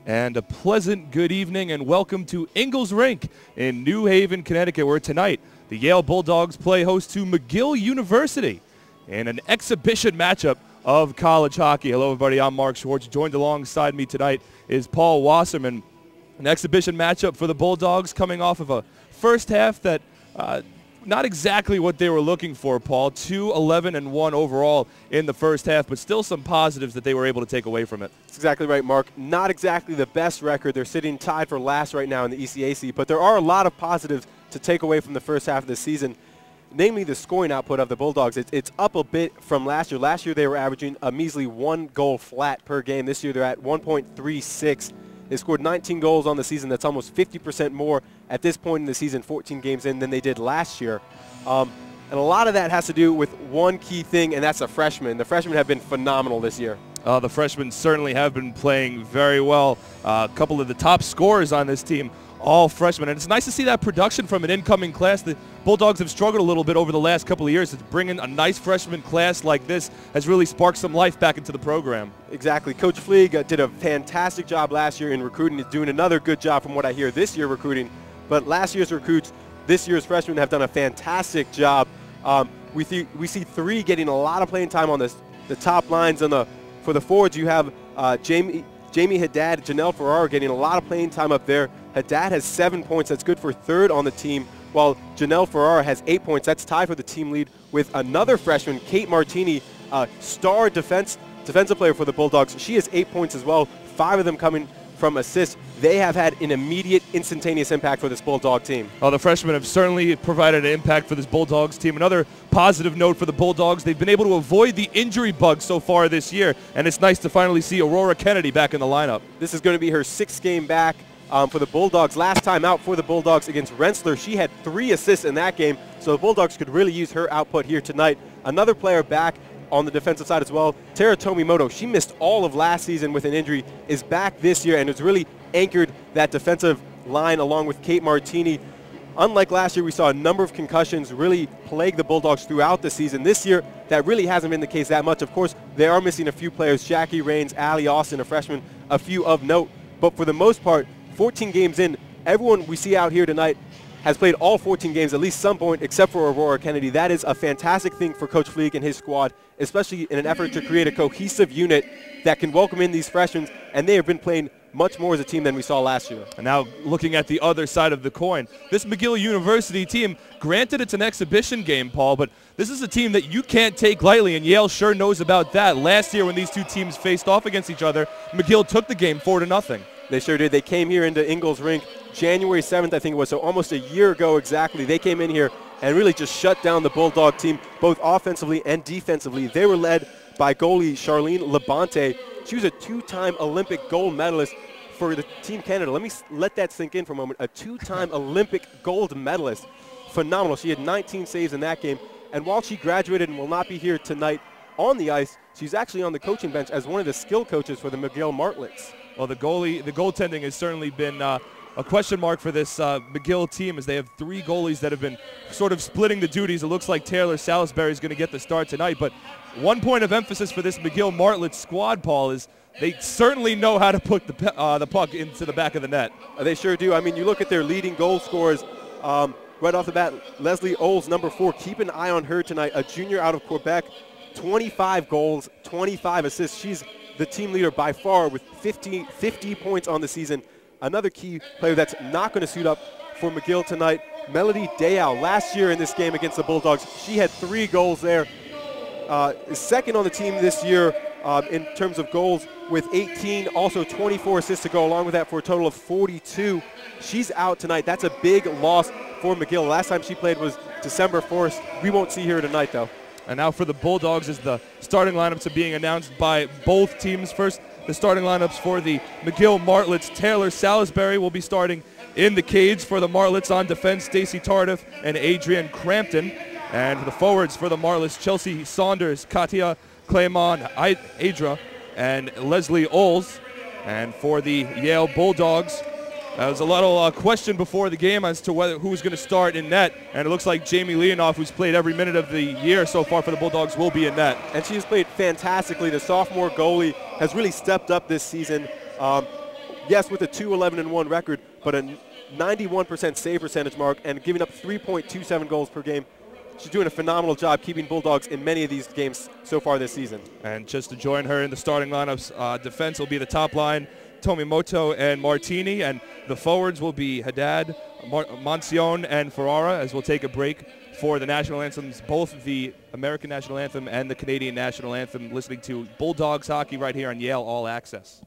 And a pleasant good evening and welcome to Ingalls Rink in New Haven, Connecticut, where tonight the Yale Bulldogs play host to McGill University in an exhibition matchup of college hockey. Hello everybody, I'm Marc Schwartz. Joined alongside me tonight is Paul Wasserman. An exhibition matchup for the Bulldogs coming off of a first half that not exactly what they were looking for, Paul. 2-11-1 overall in the first half, but still some positives that they were able to take away from it. That's exactly right, Marc. Not exactly the best record. They're sitting tied for last right now in the ECAC, but there are a lot of positives to take away from the first half of the season, namely the scoring output of the Bulldogs. It's up a bit from last year. Last year they were averaging a measly 1 goal flat per game. This year they're at 1.36. They scored 19 goals on the season. That's almost 50% more at this point in the season, 14 games in, than they did last year. And a lot of that has to do with one key thing, and that's the freshmen. The freshmen have been phenomenal this year. The freshmen certainly have been playing very well. A couple of the top scorers on this team, all freshmen. And it's nice to see that production from an incoming class. The Bulldogs have struggled a little bit over the last couple of years. Bringing a nice freshman class like this has really sparked some life back into the program. Exactly. Coach Fleeg did a fantastic job last year in recruiting. He's doing another good job from what I hear this year recruiting. But last year's recruits, this year's freshmen have done a fantastic job. We see three getting a lot of playing time on the top lines. For the forwards, you have Jamie Haddad, Janelle Ferraro getting a lot of playing time up there. Haddad has 7 points. That's good for third on the team, while Janelle Ferraro has 8 points. That's tied for the team lead with another freshman, Kate Martini, star defensive player for the Bulldogs. She has 8 points as well, 5 of them coming from assists. They have had an immediate, instantaneous impact for this Bulldog team. Well, the freshmen have certainly provided an impact for this Bulldogs team. Another positive note for the Bulldogs, they've been able to avoid the injury bug so far this year, and it's nice to finally see Aurora Kennedy back in the lineup. This is going to be her 6th game back for the Bulldogs. Last time out for the Bulldogs against Rensselaer, she had 3 assists in that game, so the Bulldogs could really use her output here tonight. Another player back on the defensive side as well, Tara Tomimoto. She missed all of last season with an injury, is back this year, and has really anchored that defensive line along with Kate Martini. Unlike last year, we saw a number of concussions really plague the Bulldogs throughout the season. This year, that really hasn't been the case that much. Of course, they are missing a few players, Jackie Raines, Allie Austin, a freshman, a few of note. But for the most part, 14 games in, everyone we see out here tonight has played all 14 games at least some point, except for Aurora Kennedy. That is a fantastic thing for Coach Fleeg and his squad, especially in an effort to create a cohesive unit that can welcome in these freshmen, and they have been playing much more as a team than we saw last year. And now looking at the other side of the coin, this McGill University team, granted it's an exhibition game, Paul, but this is a team that you can't take lightly, and Yale sure knows about that. Last year when these two teams faced off against each other, McGill took the game 4-0. They sure did. They came here into Ingalls Rink January 7th, I think it was, so almost a year ago exactly. They came in here and really just shut down the Bulldog team, both offensively and defensively. They were led by goalie Charlene Labonte. She was a 2-time Olympic gold medalist for the Team Canada. Let me let that sink in for a moment. A 2-time Olympic gold medalist. Phenomenal. She had 19 saves in that game. And while she graduated and will not be here tonight on the ice, she's actually on the coaching bench as one of the skill coaches for the McGill Martlets. Well, the goaltending has certainly been a question mark for this McGill team, as they have 3 goalies that have been sort of splitting the duties. It looks like Taylor Salisbury is going to get the start tonight. But one point of emphasis for this McGill Martlet squad, Paul, is they certainly know how to put the puck into the back of the net. They sure do. I mean, you look at their leading goal scorers right off the bat. Leslie Oles, number 4. Keep an eye on her tonight. A junior out of Quebec. 25 goals, 25 assists. She's the team leader by far with 50 points on the season. Another key player that's not going to suit up for McGill tonight, Melody Dayal. Last year in this game against the Bulldogs, she had 3 goals there. Second on the team this year in terms of goals with 18, also 24 assists to go along with that for a total of 42. She's out tonight. That's a big loss for McGill. Last time she played was December 4th. We won't see her tonight, though. And now for the Bulldogs, as the starting lineups are being announced by both teams. First, the starting lineups for the McGill Martlets. Taylor Salisbury will be starting in the cage for the Martlets. On defense, Stacey Tardif and Adrienne Crampton. And the forwards for the Martlets, Chelsea Saunders, Katia Claymon, Adra, and Leslie Oles. And for the Yale Bulldogs, there was a little question before the game as to who was going to start in net, and it looks like Jamie Leonoff, who's played every minute of the year so far for the Bulldogs, will be in net. And she's played fantastically. The sophomore goalie has really stepped up this season. yes, with a 2-11-1 record, but a 91% save percentage mark and giving up 3.27 goals per game. She's doing a phenomenal job keeping Bulldogs in many of these games so far this season. And just to join her in the starting lineups, defense will be the top line, Tomimoto and Martini, and the forwards will be Haddad, Moncion, and Ferrara, as we'll take a break for the national anthems, both the American national anthem and the Canadian national anthem, listening to Bulldogs hockey right here on Yale All Access.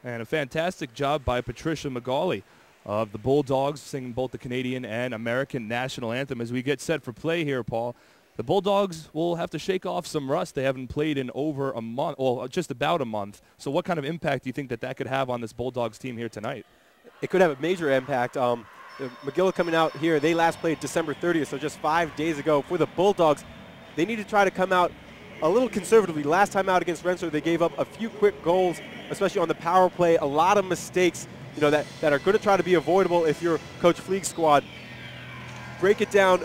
And a fantastic job by Patricia McGauley of the Bulldogs, singing both the Canadian and American national anthem. As we get set for play here, Paul, the Bulldogs will have to shake off some rust. They haven't played in over a month, well, just about a month. So what kind of impact do you think that could have on this Bulldogs team here tonight? It could have a major impact. McGill coming out here, they last played December 30th, so just 5 days ago. For the Bulldogs, they need to try to come out a little conservatively. Last time out against Rensselaer, they gave up a few quick goals, especially on the power play, a lot of mistakes, that are going to try to be avoidable if you're Coach Fleeg's squad. Break it down,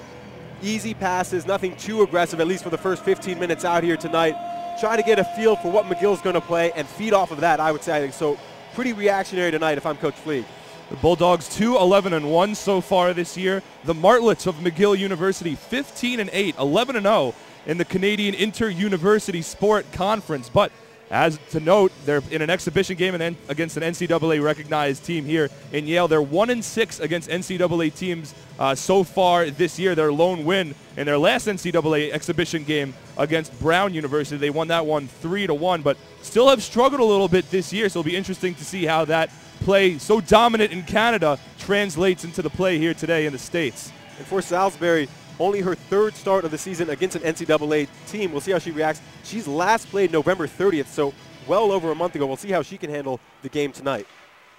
easy passes, nothing too aggressive, at least for the first 15 minutes out here tonight. Try to get a feel for what McGill's going to play and feed off of that, I would say. So pretty reactionary tonight if I'm Coach Fleeg. The Bulldogs 2-11-1 so far this year. The Martlets of McGill University 15-8, 11-0 in the Canadian Inter-University Sport Conference. But as to note, they're in an exhibition game against an NCAA-recognized team here in Yale. They're 1-6 against NCAA teams so far this year. Their lone win in their last NCAA exhibition game against Brown University. They won that one 3-1, but still have struggled a little bit this year, so it'll be interesting to see how that play so dominant in Canada translates into the play here today in the States. And for Salisbury, only her third start of the season against an NCAA team. We'll see how she reacts. She's last played November 30th, so well over a month ago. We'll see how she can handle the game tonight.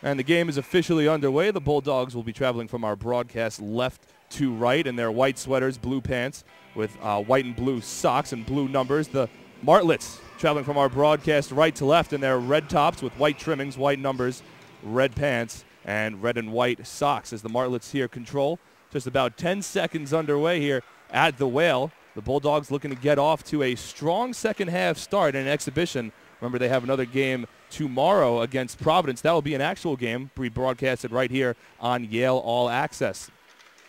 And the game is officially underway. The Bulldogs will be traveling from our broadcast left to right in their white sweaters, blue pants with white and blue socks and blue numbers. The Martlets traveling from our broadcast right to left in their red tops with white trimmings, white numbers, red pants, and red and white socks as the Martlets here control. Just about 10 seconds underway here at the Whale. The Bulldogs looking to get off to a strong second half start in an exhibition Remember, they have another game tomorrow against Providence. That will be an actual game, broadcasted right here on Yale All Access.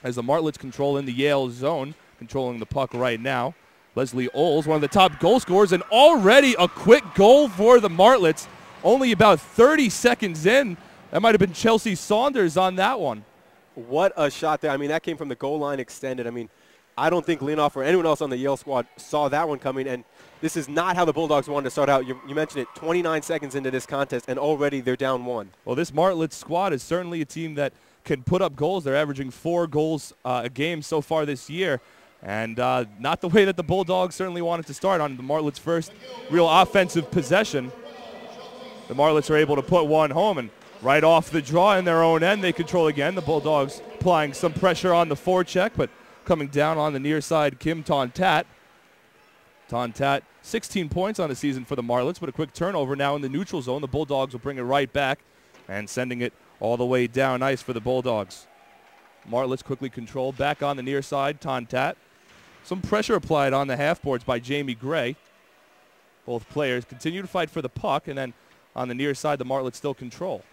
As the Martlets control in the Yale zone, controlling the puck right now. Leslie Oles, one of the top goal scorers, and already a quick goal for the Martlets. Only about 30 seconds in. That might have been Chelsea Saunders on that one. What a shot there. I mean, that came from the goal line extended. I mean, I don't think Leonoff or anyone else on the Yale squad saw that one coming, and this is not how the Bulldogs wanted to start out. You mentioned it, 29 seconds into this contest, and already they're down 1. Well, this Martlets squad is certainly a team that can put up goals. They're averaging 4 goals a game so far this year, and not the way that the Bulldogs certainly wanted to start on the Martlets' first real offensive possession. The Martlets are able to put one home, and right off the draw in their own end, they control again. The Bulldogs applying some pressure on the forecheck, but coming down on the near side, Kim Tontat. Tontat, 16 points on the season for the Martlets, but a quick turnover now in the neutral zone. The Bulldogs will bring it right back and sending it all the way down ice for the Bulldogs. Martlets quickly controlled back on the near side, Tontat. Some pressure applied on the half-boards by Jamie Gray. Both players continue to fight for the puck, and then on the near side, the Martlets still control.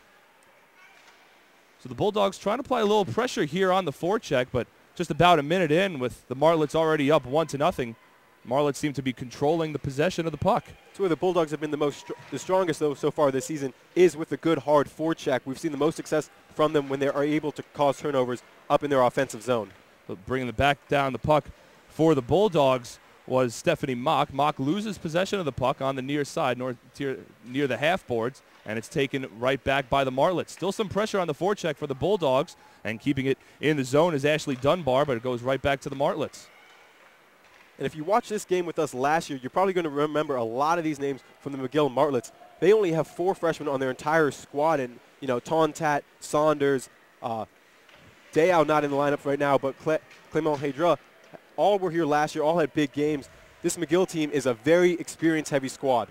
So the Bulldogs trying to apply a little pressure here on the forecheck, but just about a minute in with the Martlets already up 1-0. Martlets seem to be controlling the possession of the puck. It's where the Bulldogs have been the strongest, though, so far this season, is with the good, hard forecheck. We've seen the most success from them when they are able to cause turnovers up in their offensive zone. But bringing the back down the puck for the Bulldogs was Stephanie Mock. Mock loses possession of the puck on the near side, near the half boards, and it's taken right back by the Martlets. Still some pressure on the forecheck for the Bulldogs, and keeping it in the zone is Ashley Dunbar, but it goes right back to the Martlets. And if you watch this game with us last year, you're probably going to remember a lot of these names from the McGill Martlets. They only have 4 freshmen on their entire squad, and, you know, Tontat, Saunders, Dayao not in the lineup right now, but Clement Hedra, all were here last year, all had big games. This McGill team is a very experience-heavy squad.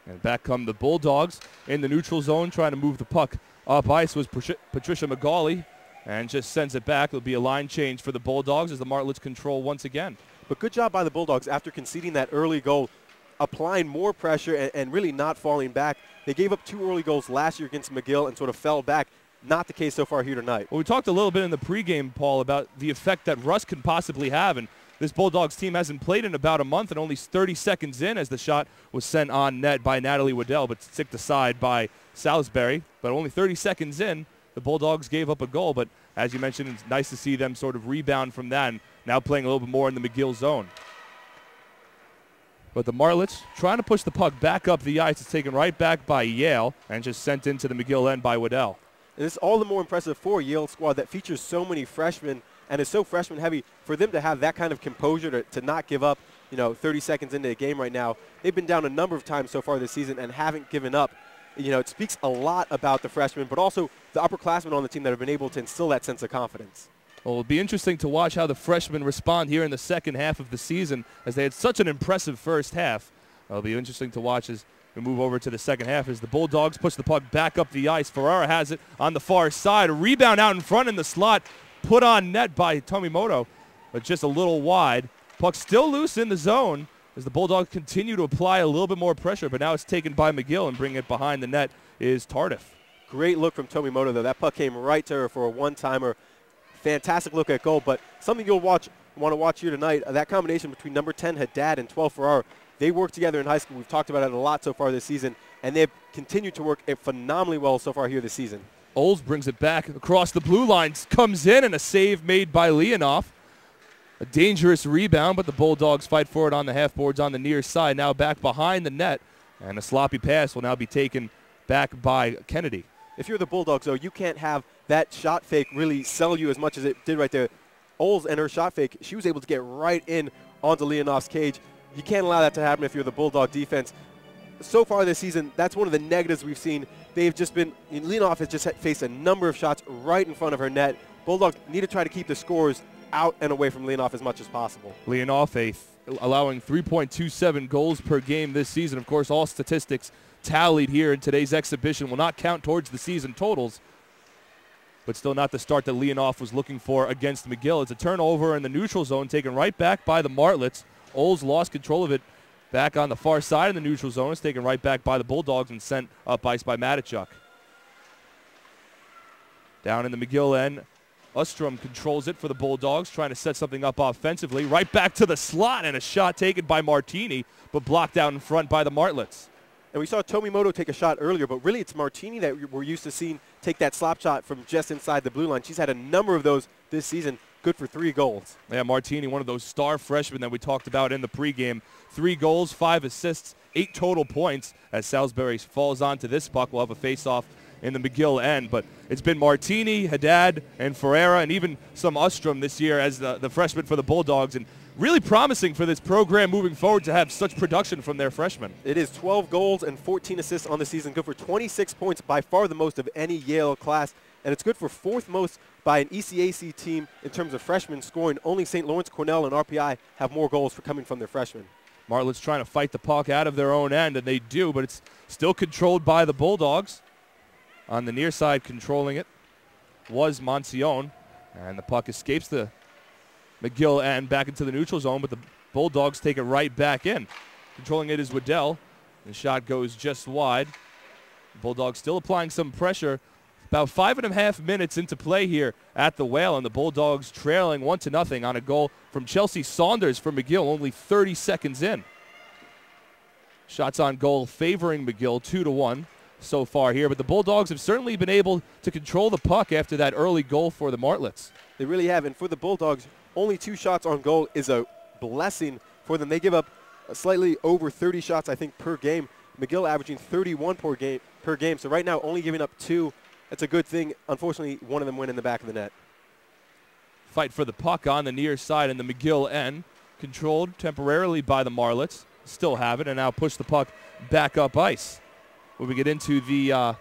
And back come the Bulldogs in the neutral zone, trying to move the puck up ice was Patricia McGauley, and just sends it back. It'll be a line change for the Bulldogs as the Martlets control once again. But good job by the Bulldogs after conceding that early goal, applying more pressure and really not falling back. They gave up 2 early goals last year against McGill and sort of fell back. Not the case so far here tonight. Well, we talked a little bit in the pregame, Paul, about the effect that rust can possibly have, and this Bulldogs team hasn't played in about a month, and only 30 seconds in as the shot was sent on net by Natalie Waddell, but sticked aside by Salisbury. But only 30 seconds in, the Bulldogs gave up a goal, but as you mentioned, it's nice to see them sort of rebound from that and now playing a little bit more in the McGill zone. But the Martlets trying to push the puck back up the ice. It's taken right back by Yale and just sent into the McGill end by Waddell. And it's all the more impressive for a Yale squad that features so many freshmen and is so freshman heavy. For them to have that kind of composure to not give up, 30 seconds into the game right now. They've been down a number of times so far this season and haven't given up. It speaks a lot about the freshmen, but also the upperclassmen on the team that have been able to instill that sense of confidence. Well, it'll be interesting to watch how the freshmen respond here in the second half of the season, as they had such an impressive first half. It'll be interesting to watch as we move over to the second half as the Bulldogs push the puck back up the ice. Ferrara has it on the far side. A rebound out in front in the slot, put on net by Tomimoto, but just a little wide. Puck still loose in the zone as the Bulldogs continue to apply a little bit more pressure, but now it's taken by McGill, and bringing it behind the net is Tardif. Great look from Tomimoto, though. That puck came right to her for a one-timer. Fantastic look at goal, but something you'll want to watch here tonight, that combination between number 10 Haddad and 12 Ferrara. They work together in high school. We've talked about it a lot so far this season, and they've continued to work phenomenally well so far here this season. Oles brings it back across the blue lines, comes in, and a save made by Leonoff. A dangerous rebound, but the Bulldogs fight for it on the half-boards on the near side, now back behind the net, and a sloppy pass will now be taken back by Kennedy. If you're the Bulldogs, though, you can't have that shot fake really sell you as much as it did right there. Oles and her shot fake, she was able to get right in onto Leonoff's cage. You can't allow that to happen if you're the Bulldog defense. So far this season, that's one of the negatives we've seen. Leonoff has just faced a number of shots right in front of her net. Bulldogs need to try to keep the scores out and away from Leonoff as much as possible. Leonoff allowing 3.27 goals per game this season. Of course, all statistics tallied here in today's exhibition will not count towards the season totals, but still not the start that Leonoff was looking for against McGill. It's a turnover in the neutral zone taken right back by the Martlets. Oles lost control of it back on the far side in the neutral zone. It's taken right back by the Bulldogs and sent up ice by Matichuk. Down in the McGill end, Ostrom controls it for the Bulldogs, trying to set something up offensively. Right back to the slot, and a shot taken by Martini, but blocked out in front by the Martlets. And we saw Tomimoto take a shot earlier, but really it's Martini that we're used to seeing take that slap shot from just inside the blue line. She's had a number of those this season, good for 3 goals. Yeah, Martini, one of those star freshmen that we talked about in the pregame. 3 goals, 5 assists, 8 total points as Salisbury falls onto this puck. We'll have a face-off in the McGill end, but it's been Martini, Haddad, and Ferreira, and even some Ostrom this year as the freshman for the Bulldogs, and really promising for this program moving forward to have such production from their freshmen. It is 12 goals and 14 assists on the season, good for 26 points, by far the most of any Yale class, and it's good for 4th most by an ECAC team in terms of freshmen scoring. Only St. Lawrence, Cornell, and RPI have more goals for coming from their freshmen. Martlet's trying to fight the puck out of their own end, and they do, but it's still controlled by the Bulldogs. On the near side, controlling it was Monsione, and the puck escapes the McGill end back into the neutral zone, but the Bulldogs take it right back in. Controlling it is Waddell. The shot goes just wide. The Bulldogs still applying some pressure. About 5.5 minutes into play here at the Whale, and the Bulldogs trailing 1-0 on a goal from Chelsea Saunders for McGill, only 30 seconds in. Shots on goal favoring McGill 2-1 so far here, but the Bulldogs have certainly been able to control the puck after that early goal for the Martlets. They really have, and for the Bulldogs, only 2 shots on goal is a blessing for them. They give up slightly over 30 shots, I think, per game. McGill averaging 31 per game, so right now only giving up 2. That's a good thing. Unfortunately, one of them went in the back of the net. Fight for the puck on the near side in the McGill end, controlled temporarily by the Martlets. Still have it, and now push the puck back up ice. When we get into the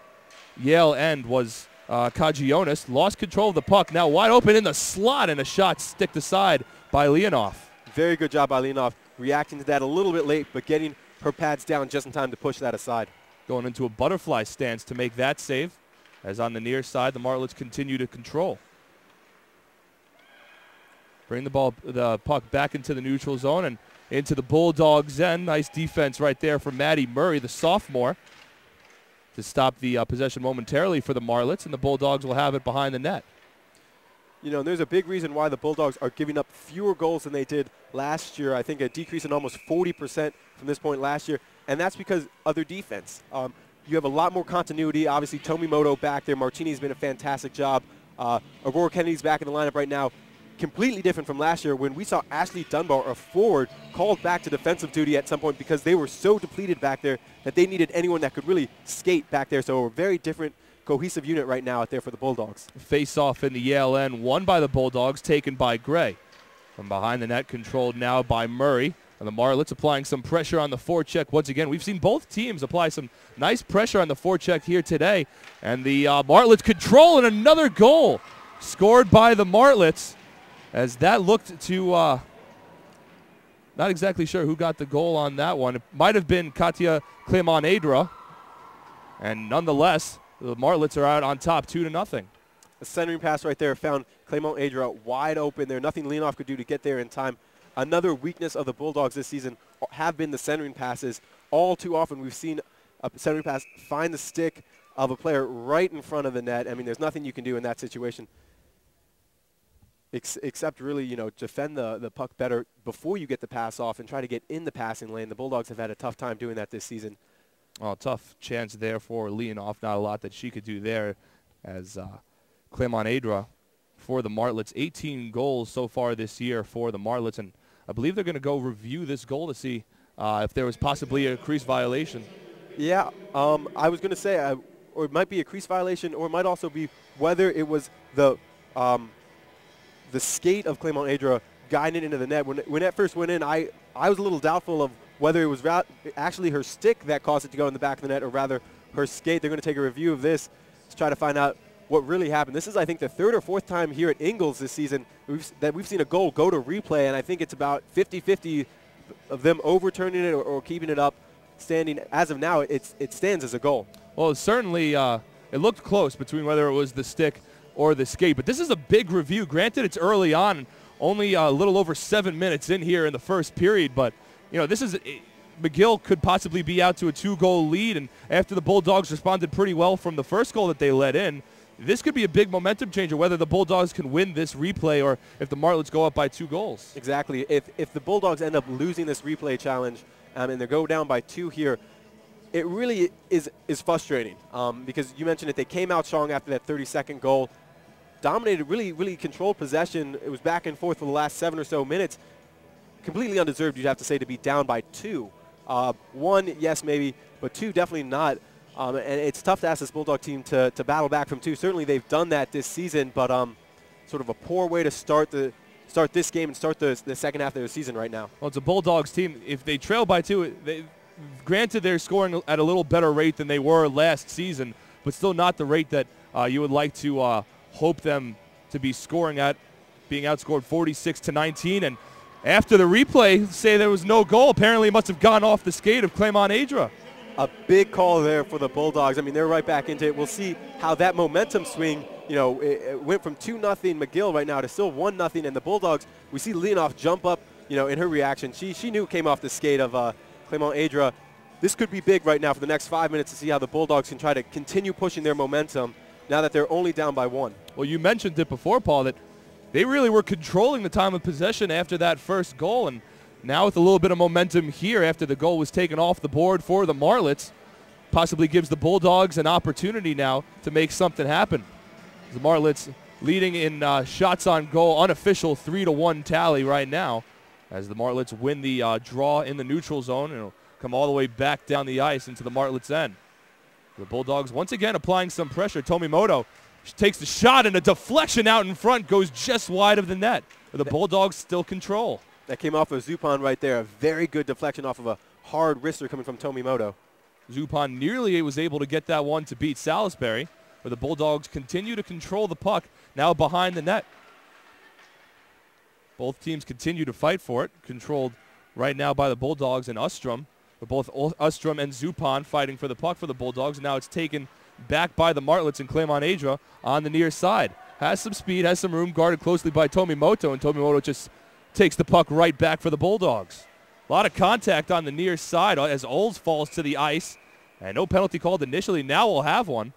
Yale end was Kagionis. Lost control of the puck. Now wide open in the slot, and a shot sticked aside by Leonoff. Very good job by Leonoff, reacting to that a little bit late, but getting her pads down just in time to push that aside. Going into a butterfly stance to make that save, as on the near side, the Martlets continue to control. Bring the puck back into the neutral zone and into the Bulldogs' end. Nice defense right there from Maddie Murray, the sophomore, to stop the possession momentarily for the Martlets, and the Bulldogs will have it behind the net. You know, there's a big reason why the Bulldogs are giving up fewer goals than they did last year. I think a decrease in almost 40% from this point last year, and that's because of their defense. You have a lot more continuity. Obviously, Tomimoto back there. Martini's been a fantastic job. Aurora Kennedy's back in the lineup right now. Completely different from last year when we saw Ashley Dunbar, a forward, called back to defensive duty at some point because they were so depleted back there that they needed anyone that could really skate back there. So a very different, cohesive unit right now out there for the Bulldogs. Face-off in the Yale end, won by the Bulldogs, taken by Gray. From behind the net, controlled now by Murray. And the Martlets applying some pressure on the forecheck once again. We've seen both teams apply some nice pressure on the forecheck here today. And the Martlets control, and another goal scored by the Martlets, as that looked to, not exactly sure who got the goal on that one. It might have been Katia Clemonadra. And nonetheless, the Martlets are out on top 2-0. A centering pass right there found Clemonadra wide open there. Nothing Leonoff could do to get there in time. Another weakness of the Bulldogs this season have been the centering passes. All too often we've seen a centering pass find the stick of a player right in front of the net. I mean, there's nothing you can do in that situation except really, you know, defend the puck better before you get the pass off and try to get in the passing lane. The Bulldogs have had a tough time doing that this season. Oh, tough chance there for Leonoff. Not a lot that she could do there, as Clemonadra for the Martlets. 18 goals so far this year for the Martlets, and I believe they're going to go review this goal to see if there was possibly a crease violation. Yeah, I was going to say, or it might be a crease violation, or it might also be whether it was the skate of Clemonadra guiding it into the net. When that first went in, I was a little doubtful of whether it was actually her stick that caused it to go in the back of the net, or rather her skate. They're going to take a review of this to try to find out what really happened. This is, I think, the 3rd or 4th time here at Ingalls this season that we've seen a goal go to replay, and I think it's about 50-50 of them overturning it or keeping it up standing. As of now, it stands as a goal. Well, certainly it looked close between whether it was the stick or the skate, but this is a big review. Granted, it's early on, only a little over 7 minutes in here in the first period, but you know, this is McGill could possibly be out to a 2-goal lead, and after the Bulldogs responded pretty well from the first goal that they let in, this could be a big momentum changer, whether the Bulldogs can win this replay or if the Martlets go up by 2 goals. Exactly. If the Bulldogs end up losing this replay challenge and they go down by 2 here, it really is frustrating because you mentioned it. They came out strong after that 32nd goal, dominated, really controlled possession. It was back and forth for the last 7 or so minutes. Completely undeserved, you'd have to say, to be down by 2. 1, yes, maybe, but 2, definitely not. And it's tough to ask this Bulldog team to battle back from 2. Certainly they've done that this season, but sort of a poor way to start this game and start the second half of the season right now. Well, it's a Bulldogs team. If they trail by 2, granted they're scoring at a little better rate than they were last season, but still not the rate that you would like to hope them to be scoring at, being outscored 46-19. And after the replay, say there was no goal. Apparently it must have gone off the skate of Clement Adra. A big call there for the Bulldogs. I mean, they're right back into it. We'll see how that momentum swing, it went from 2-0 McGill right now to still 1-0. And the Bulldogs, we see Leonoff jump up, in her reaction. She knew it came off the skate of Clement Adra. This could be big right now for the next 5 minutes to see how the Bulldogs can try to continue pushing their momentum now that they're only down by 1. Well, you mentioned it before, Paul, that they really were controlling the time of possession after that first goal, and now with a little bit of momentum here after the goal was taken off the board for the Martlets, possibly gives the Bulldogs an opportunity now to make something happen. The Martlets leading in shots on goal, unofficial 3-1 tally right now, as the Martlets win the draw in the neutral zone, and it'll come all the way back down the ice into the Martlets' end. The Bulldogs once again applying some pressure. Tomimoto takes the shot, and a deflection out in front goes just wide of the net. The Bulldogs still control. That came off of Zupan right there. A very good deflection off of a hard wrister coming from Tomimoto. Zupan nearly was able to get that one to beat Salisbury, but the Bulldogs continue to control the puck, now behind the net. Both teams continue to fight for it, controlled right now by the Bulldogs and Ustrom. But both Ustrom and Zupan fighting for the puck for the Bulldogs. Now it's taken back by the Martlets and Clement Adra on the near side. Has some speed, has some room, guarded closely by Tomimoto, and Tomimoto just takes the puck right back for the Bulldogs. A lot of contact on the near side as Olds falls to the ice. And no penalty called initially. Now we'll have one.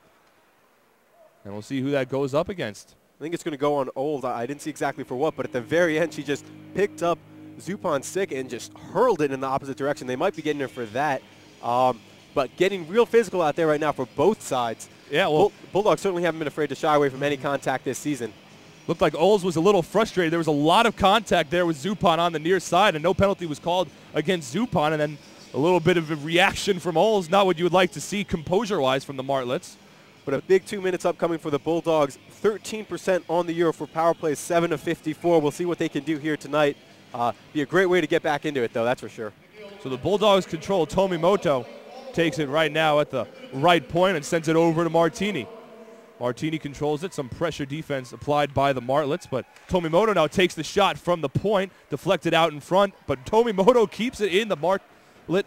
And we'll see who that goes up against. I think it's going to go on Olds. I didn't see exactly for what, but at the very end, she just picked up Zupan's stick and just hurled it in the opposite direction. They might be getting her for that. But getting real physical out there right now for both sides. Yeah, well, Bulldogs certainly haven't been afraid to shy away from any contact this season. Looked like Olds was a little frustrated. There was a lot of contact there with Zupan on the near side, and no penalty was called against Zupan. And then a little bit of a reaction from Olds, not what you would like to see composure-wise from the Martlets. But a big 2 minutes upcoming for the Bulldogs. 13% on the year for power plays, 7 of 54. We'll see what they can do here tonight. Be a great way to get back into it, though, that's for sure. So the Bulldogs control. Tomimoto takes it right now at the right point and sends it over to Martini. Martini controls it. Some pressure defense applied by the Martlets, but Tomimoto now takes the shot from the point, deflected out in front, but Tomimoto keeps it in the Martlet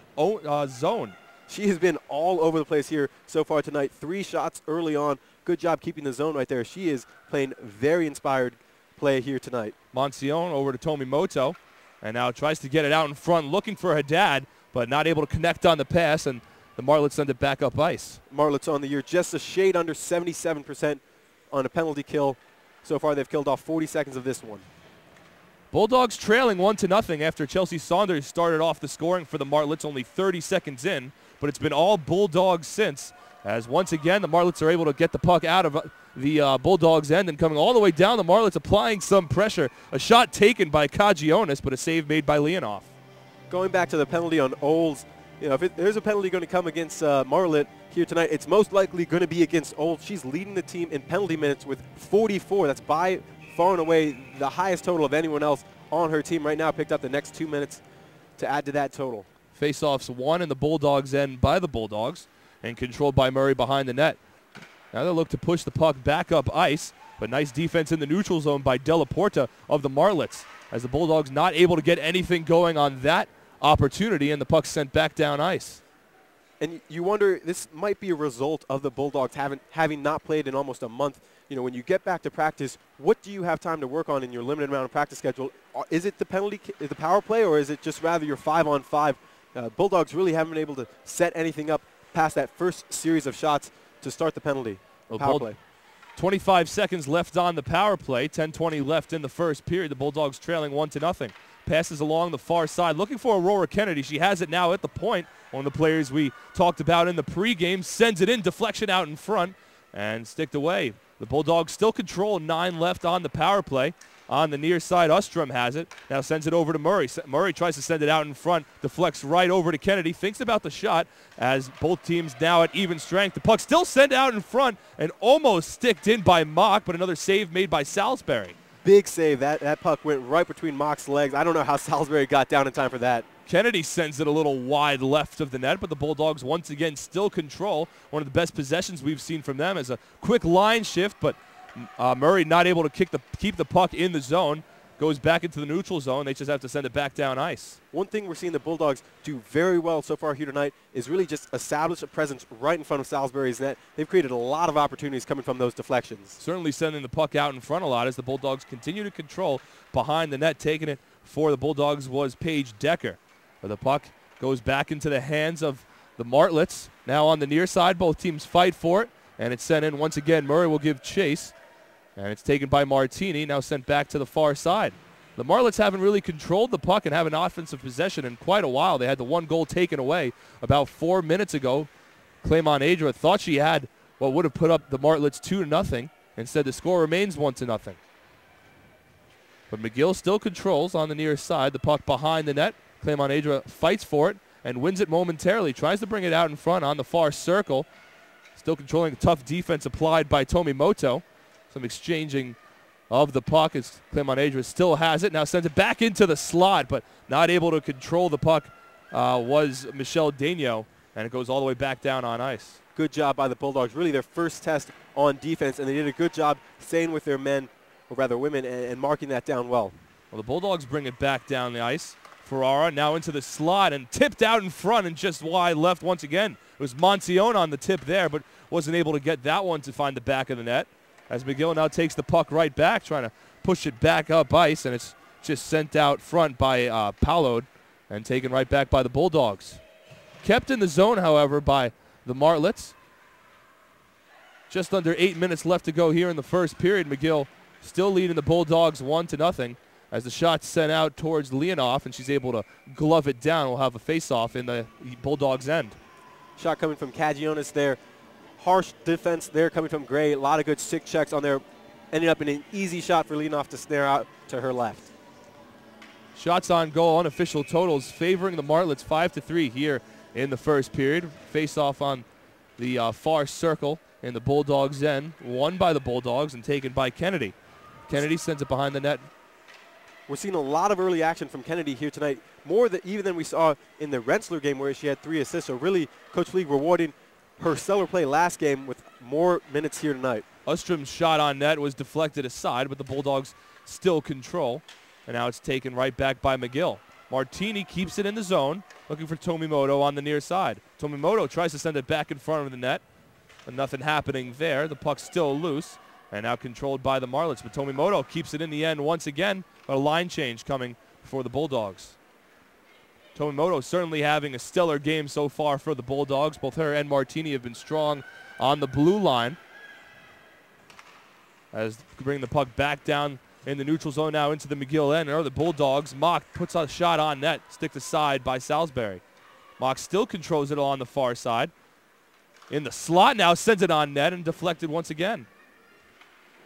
zone. She has been all over the place here so far tonight. 3 shots early on. Good job keeping the zone right there. She is playing very inspired play here tonight. Monsione over to Tomimoto, and now tries to get it out in front, looking for Haddad, but not able to connect on the pass, and the Martlets send it back up ice. Martlets on the year just a shade under 77% on a penalty kill. So far they've killed off 40 seconds of this one. Bulldogs trailing 1-0 after Chelsea Saunders started off the scoring for the Martlets only 30 seconds in, but it's been all Bulldogs since, as once again the Martlets are able to get the puck out of the Bulldogs' end and coming all the way down. The Martlets applying some pressure. A shot taken by Kagionis, but a save made by Leonoff. Going back to the penalty on Olds, if there's a penalty going to come against Martlet here tonight, it's most likely going to be against Olds. She's leading the team in penalty minutes with 44. That's by far and away the highest total of anyone else on her team right now. Picked up the next 2 minutes to add to that total. Faceoffs won in the Bulldogs' end by the Bulldogs and controlled by Murray behind the net. Now they look to push the puck back up ice, but nice defense in the neutral zone by Della Porta of the Martlets, as the Bulldogs not able to get anything going on that opportunity, and the puck sent back down ice. And you wonder, this might be a result of the Bulldogs having not played in almost a month. When you get back to practice, what do you have time to work on in your limited amount of practice schedule? Is it the power play, or is it just rather your 5-on-5 Bulldogs really haven't been able to set anything up past that first series of shots to start the penalty. Power play. 25 seconds left on the power play. 10:20 left in the first period. The Bulldogs trailing 1-0. Passes along the far side, looking for Aurora Kennedy. She has it now at the point. One of the players we talked about in the pregame sends it in, deflection out in front, and sticked away. The Bulldogs still control. 9 left on the power play. On the near side, Ostrom has it. Now sends it over to Murray. Murray tries to send it out in front. Deflects right over to Kennedy. Thinks about the shot as both teams now at even strength. The puck still sent out in front and almost sticked in by Marc, but another save made by Salisbury. Big save. That puck went right between Marc's legs. I don't know how Salisbury got down in time for that. Kennedy sends it a little wide left of the net, but the Bulldogs once again still control. One of the best possessions we've seen from them is a quick line shift, but Murray not able to keep the puck in the zone. Goes back into the neutral zone. They just have to send it back down ice. One thing we're seeing the Bulldogs do very well so far here tonight is really just establish a presence right in front of Salisbury's net. They've created a lot of opportunities coming from those deflections. Certainly sending the puck out in front a lot as the Bulldogs continue to control behind the net. Taking it for the Bulldogs was Paige Decker. But the puck goes back into the hands of the Martlets. Now on the near side, both teams fight for it, and it's sent in once again. Murray will give chase. And it's taken by Martini, now sent back to the far side. The Martlets haven't really controlled the puck and have an offensive possession in quite a while. They had the 1 goal taken away about 4 minutes ago. Claymont Adra thought she had what would have put up the Martlets 2-0. Instead, the score remains 1-0. But McGill still controls on the near side. The puck behind the net. Claymont Adra fights for it and wins it momentarily. Tries to bring it out in front on the far circle. Still controlling the tough defense applied by Tomimoto. Some exchanging of the puck as Claymont Adra still has it. Now sends it back into the slot, but not able to control the puck was Michelle Daigneault, and it goes all the way back down on ice. Good job by the Bulldogs. Really their first test on defense, and they did a good job staying with their men, or rather women, and marking that down well. Well, the Bulldogs bring it back down the ice. Ferrara now into the slot and tipped out in front and just wide left once again. It was Monsione on the tip there, but wasn't able to get that one to find the back of the net. As McGill now takes the puck right back, trying to push it back up ice, and it's just sent out front by Paolode and taken right back by the Bulldogs. Kept in the zone, however, by the Martlets. Just under 8 minutes left to go here in the first period. McGill still leading the Bulldogs 1-0 as the shot's sent out towards Leonoff, and she's able to glove it down. We'll have a face-off in the Bulldogs' end. Shot coming from Kagionis there. Harsh defense there coming from Gray. A lot of good stick checks on there. Ended up in an easy shot for Leonoff to snare out to her left. Shots on goal, unofficial totals favoring the Martlets 5-3 here in the first period. Face off on the far circle in the Bulldogs' end. Won by the Bulldogs and taken by Kennedy. Kennedy sends it behind the net. We're seeing a lot of early action from Kennedy here tonight. More even than we saw in the Rensselaer game where she had 3 assists. So really, Coach League rewarding her stellar play last game with more minutes here tonight. Ostrom's shot on net was deflected aside, but the Bulldogs still control. And now it's taken right back by McGill. Martini keeps it in the zone, looking for Tomimoto on the near side. Tomimoto tries to send it back in front of the net, but nothing happening there. The puck's still loose and now controlled by the Martlets. But Tomimoto keeps it in the end once again. A line change coming for the Bulldogs. Tomimoto certainly having a stellar game so far for the Bulldogs. Both her and Martini have been strong on the blue line. As bring the puck back down in the neutral zone now into the McGill end. Or the Bulldogs. Mock puts a shot on net, sticked aside by Salisbury. Mock still controls it on the far side. In the slot now, sends it on net and deflected once again.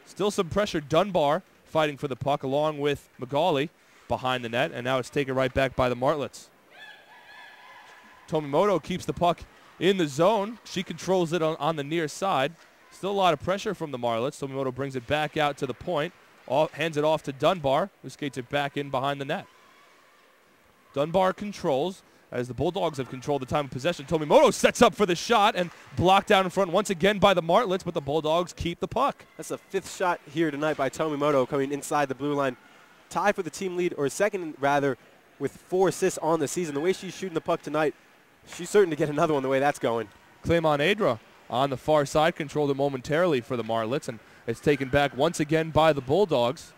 Still some pressure. Dunbar fighting for the puck along with McGauley behind the net, and now it's taken right back by the Martlets. Tomimoto keeps the puck in the zone. She controls it on the near side. Still a lot of pressure from the Martlets. Tomimoto brings it back out to the point, hands it off to Dunbar, who skates it back in behind the net. Dunbar controls as the Bulldogs have controlled the time of possession. Tomimoto sets up for the shot and blocked out in front once again by the Martlets, but the Bulldogs keep the puck. That's the 5th shot here tonight by Tomimoto coming inside the blue line. Tie for the team lead, or second rather, with 4 assists on the season. The way she's shooting the puck tonight, she's certain to get another one the way that's going. Claymont Adra on the far side controlled it momentarily for the Martlets, and it's taken back once again by the Bulldogs.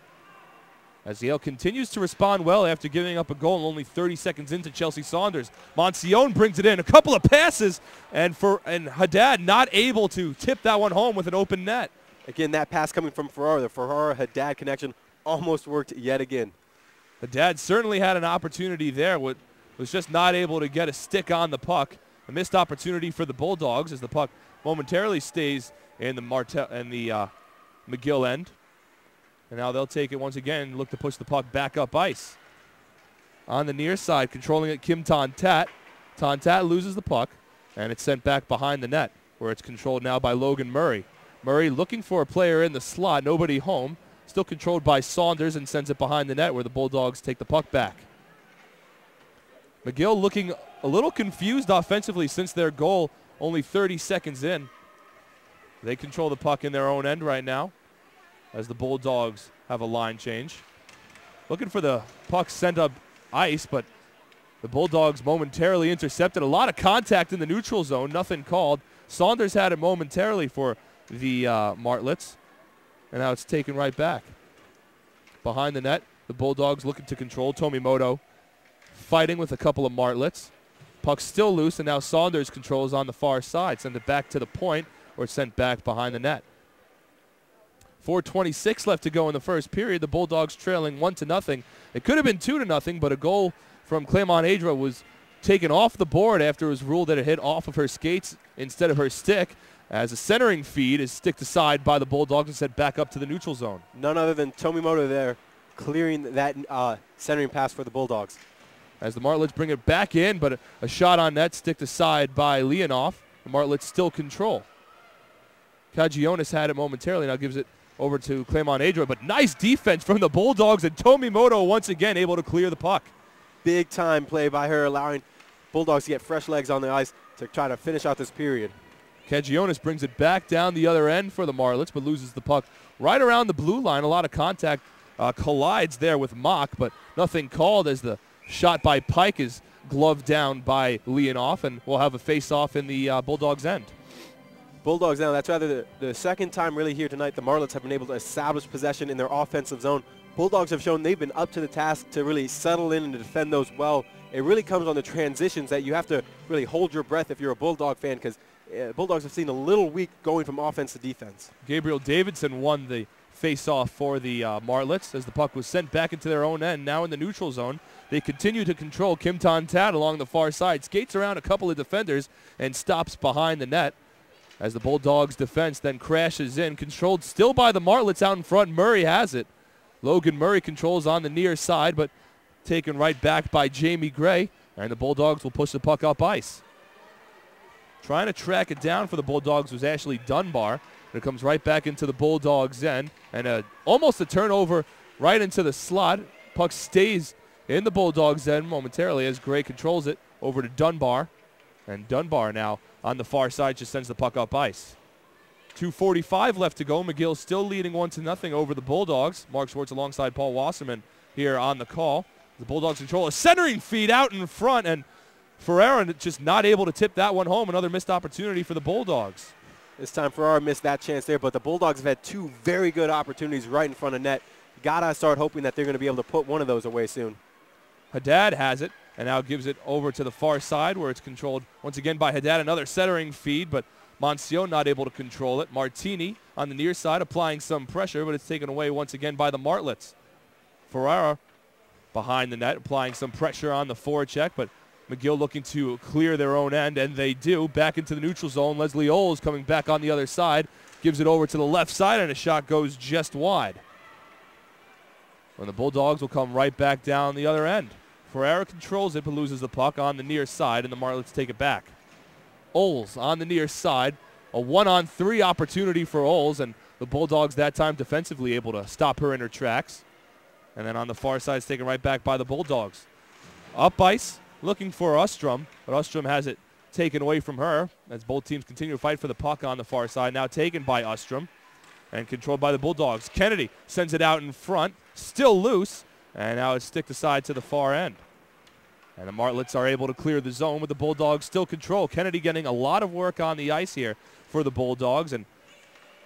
as Yale continues to respond well after giving up a goal only 30 seconds into Chelsea Saunders. Monsione brings it in. A couple of passes, and Haddad not able to tip that one home with an open net. Again, that pass coming from Ferrara. The Ferrara-Haddad connection almost worked yet again. Haddad certainly had an opportunity there, was just not able to get a stick on the puck. A missed opportunity for the Bulldogs as the puck momentarily stays in the McGill end. And now they'll take it once again and look to push the puck back up ice. On the near side, controlling it, Kim Tontat. Tontat loses the puck, and it's sent back behind the net, where it's controlled now by Logan Murray. Murray looking for a player in the slot, nobody home. Still controlled by Saunders and sends it behind the net, where the Bulldogs take the puck back. McGill looking a little confused offensively since their goal only 30 seconds in. They control the puck in their own end right now as the Bulldogs have a line change. Looking for the puck sent up ice, but the Bulldogs momentarily intercepted. A lot of contact in the neutral zone, nothing called. Saunders had it momentarily for the Martlets, and now it's taken right back. Behind the net, the Bulldogs looking to control. Tomimoto fighting with a couple of Martlets. Puck still loose, and now Saunders controls on the far side. Send it back to the point, or it's sent back behind the net. 4:26 left to go in the first period. The Bulldogs trailing 1-0. It could have been 2-0, but a goal from Clement Adra was taken off the board after it was ruled that it hit off of her skates instead of her stick, as a centering feed is sticked aside by the Bulldogs and sent back up to the neutral zone. None other than Tomimoto there clearing that centering pass for the Bulldogs. As the Martlets bring it back in, but a shot on net sticked aside by Leonoff. The Martlets still control. Kagionis had it momentarily, now gives it over to Clement Adra, but nice defense from the Bulldogs, and Tomimoto once again able to clear the puck. Big time play by her, allowing Bulldogs to get fresh legs on the ice to try to finish out this period. Kagionis brings it back down the other end for the Martlets, but loses the puck right around the blue line. A lot of contact collides there with Marc, but nothing called as the shot by Pike is gloved down by Leonoff, and we'll have a face-off in the Bulldogs' end. Bulldogs now, that's rather the second time really here tonight the Martlets have been able to establish possession in their offensive zone. Bulldogs have shown they've been up to the task to really settle in and to defend those well. It really comes on the transitions that you have to really hold your breath if you're a Bulldog fan, because Bulldogs have seen a little weak going from offense to defense. Gabriel Davidson won the face-off for the Martlets as the puck was sent back into their own end. Now in the neutral zone, they continue to control. Kim Tontat along the far side skates around a couple of defenders and stops behind the net as the Bulldogs' defense then crashes in. Controlled still by the Martlets out in front. Murray has it. Logan Murray controls on the near side, but taken right back by Jamie Gray, and the Bulldogs will push the puck up ice. Trying to track it down for the Bulldogs was Ashley Dunbar. It comes right back into the Bulldogs' end, and almost a turnover right into the slot. Puck stays in the Bulldogs' end momentarily as Gray controls it over to Dunbar, and Dunbar now on the far side just sends the puck up ice. 2:45 left to go. McGill still leading 1-0 over the Bulldogs. Marc Schwartz alongside Paul Wasserman here on the call. The Bulldogs control a centering feed out in front, and Ferreira just not able to tip that one home. Another missed opportunity for the Bulldogs. This time Ferrara missed that chance there, but the Bulldogs have had two very good opportunities right in front of net. Gotta start hoping that they're going to be able to put one of those away soon. Haddad has it and now gives it over to the far side where it's controlled once again by Haddad. Another centering feed, but Monsieur not able to control it. Martini on the near side applying some pressure, but it's taken away once again by the Martlets. Ferrara behind the net applying some pressure on the forecheck, but McGill looking to clear their own end, and they do. Back into the neutral zone. Leslie Oles coming back on the other side. Gives it over to the left side, and a shot goes just wide. When the Bulldogs will come right back down the other end. Ferreira controls it, but loses the puck on the near side, and the Martlets take it back. Oles on the near side. A 1-on-3 opportunity for Oles, and the Bulldogs that time defensively able to stop her in her tracks. And then on the far side, it's taken right back by the Bulldogs. Up ice. Looking for Ostrom, but Ostrom has it taken away from her as both teams continue to fight for the puck on the far side. Now taken by Ostrom and controlled by the Bulldogs. Kennedy sends it out in front, still loose, and now it's sticked aside to the far end. And the Martlets are able to clear the zone with the Bulldogs still control. Kennedy getting a lot of work on the ice here for the Bulldogs, and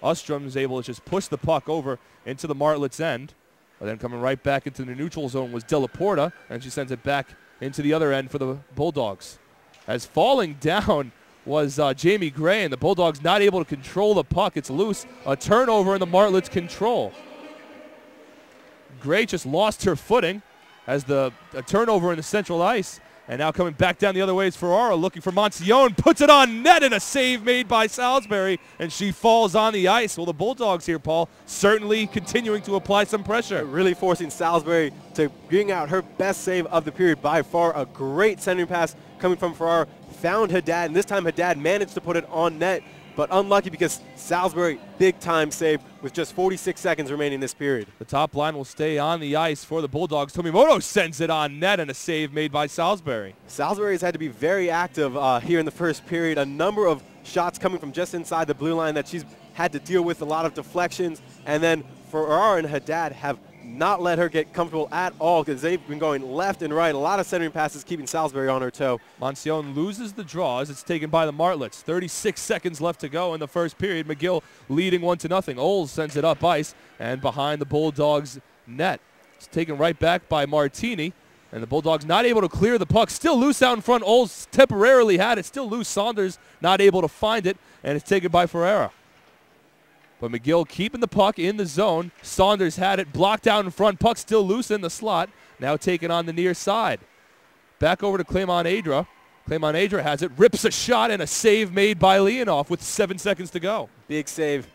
Ostrom is able to just push the puck over into the Martlets' end. But then coming right back into the neutral zone was Della Porta, and she sends it back into the other end for the Bulldogs. As falling down was Jamie Gray, and the Bulldogs not able to control the puck. It's loose. A turnover in the Martlets' control. Gray just lost her footing as a turnover in the central ice. And now coming back down the other way is Ferrara looking for Monsione. Puts it on net, and a save made by Salisbury. And she falls on the ice. Well, the Bulldogs here, Paul, certainly continuing to apply some pressure. Really forcing Salisbury to bring out her best save of the period by far. A great centering pass coming from Ferrara. Found Haddad, and this time Haddad managed to put it on net. But unlucky because Salisbury, big-time save with just 46 seconds remaining in this period. The top line will stay on the ice for the Bulldogs. Tomimoto sends it on net, and a save made by Salisbury. Salisbury has had to be very active here in the first period. A number of shots coming from just inside the blue line that she's had to deal with, a lot of deflections. And then Ferrara and Haddad have not let her get comfortable at all because they've been going left and right. A lot of centering passes keeping Salisbury on her toe. Monsione loses the draw as it's taken by the Martlets. 36 seconds left to go in the first period. McGill leading 1-0. Oles sends it up ice and behind the Bulldogs' net. It's taken right back by Martini, and the Bulldogs not able to clear the puck. Still loose out in front. Oles temporarily had it. Still loose. Saunders not able to find it, and it's taken by Ferreira. But McGill keeping the puck in the zone. Saunders had it blocked out in front. Puck still loose in the slot. Now taken on the near side. Back over to Clemon Adra. Clemon Adra has it. Rips a shot and a save made by Leonoff with 7 seconds to go. Big save.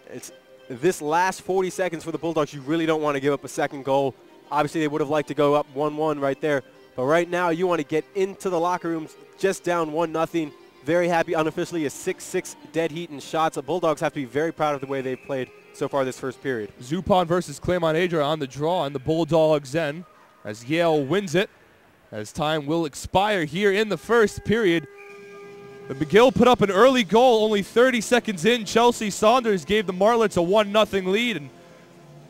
It's this last 40 seconds for the Bulldogs. You really don't want to give up a second goal. Obviously, they would have liked to go up 1-1 right there. But right now, you want to get into the locker rooms just down 1-0. Very happy, unofficially, a 6-6 dead heat in shots. The Bulldogs have to be very proud of the way they've played so far this first period. Zupon versus Clemon Adra on the draw, and the Bulldogs end as Yale wins it. As time will expire here in the first period. The McGill put up an early goal only 30 seconds in. Chelsea Saunders gave the Martlets a 1-0 lead, and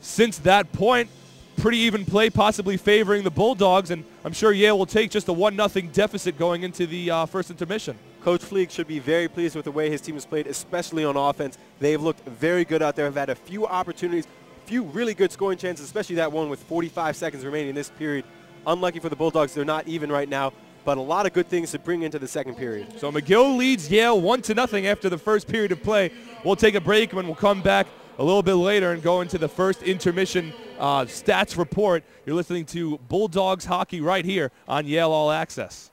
since that point, pretty even play, possibly favoring the Bulldogs, and I'm sure Yale will take just a 1-0 deficit going into the first intermission. Coach Fleek should be very pleased with the way his team has played, especially on offense. They've looked very good out there, have had a few opportunities, a few really good scoring chances, especially that one with 45 seconds remaining in this period. Unlucky for the Bulldogs, they're not even right now, but a lot of good things to bring into the second period. So McGill leads Yale 1-0 after the first period of play. We'll take a break and we'll come back a little bit later and go into the first intermission stats report. You're listening to Bulldogs hockey right here on Yale All Access.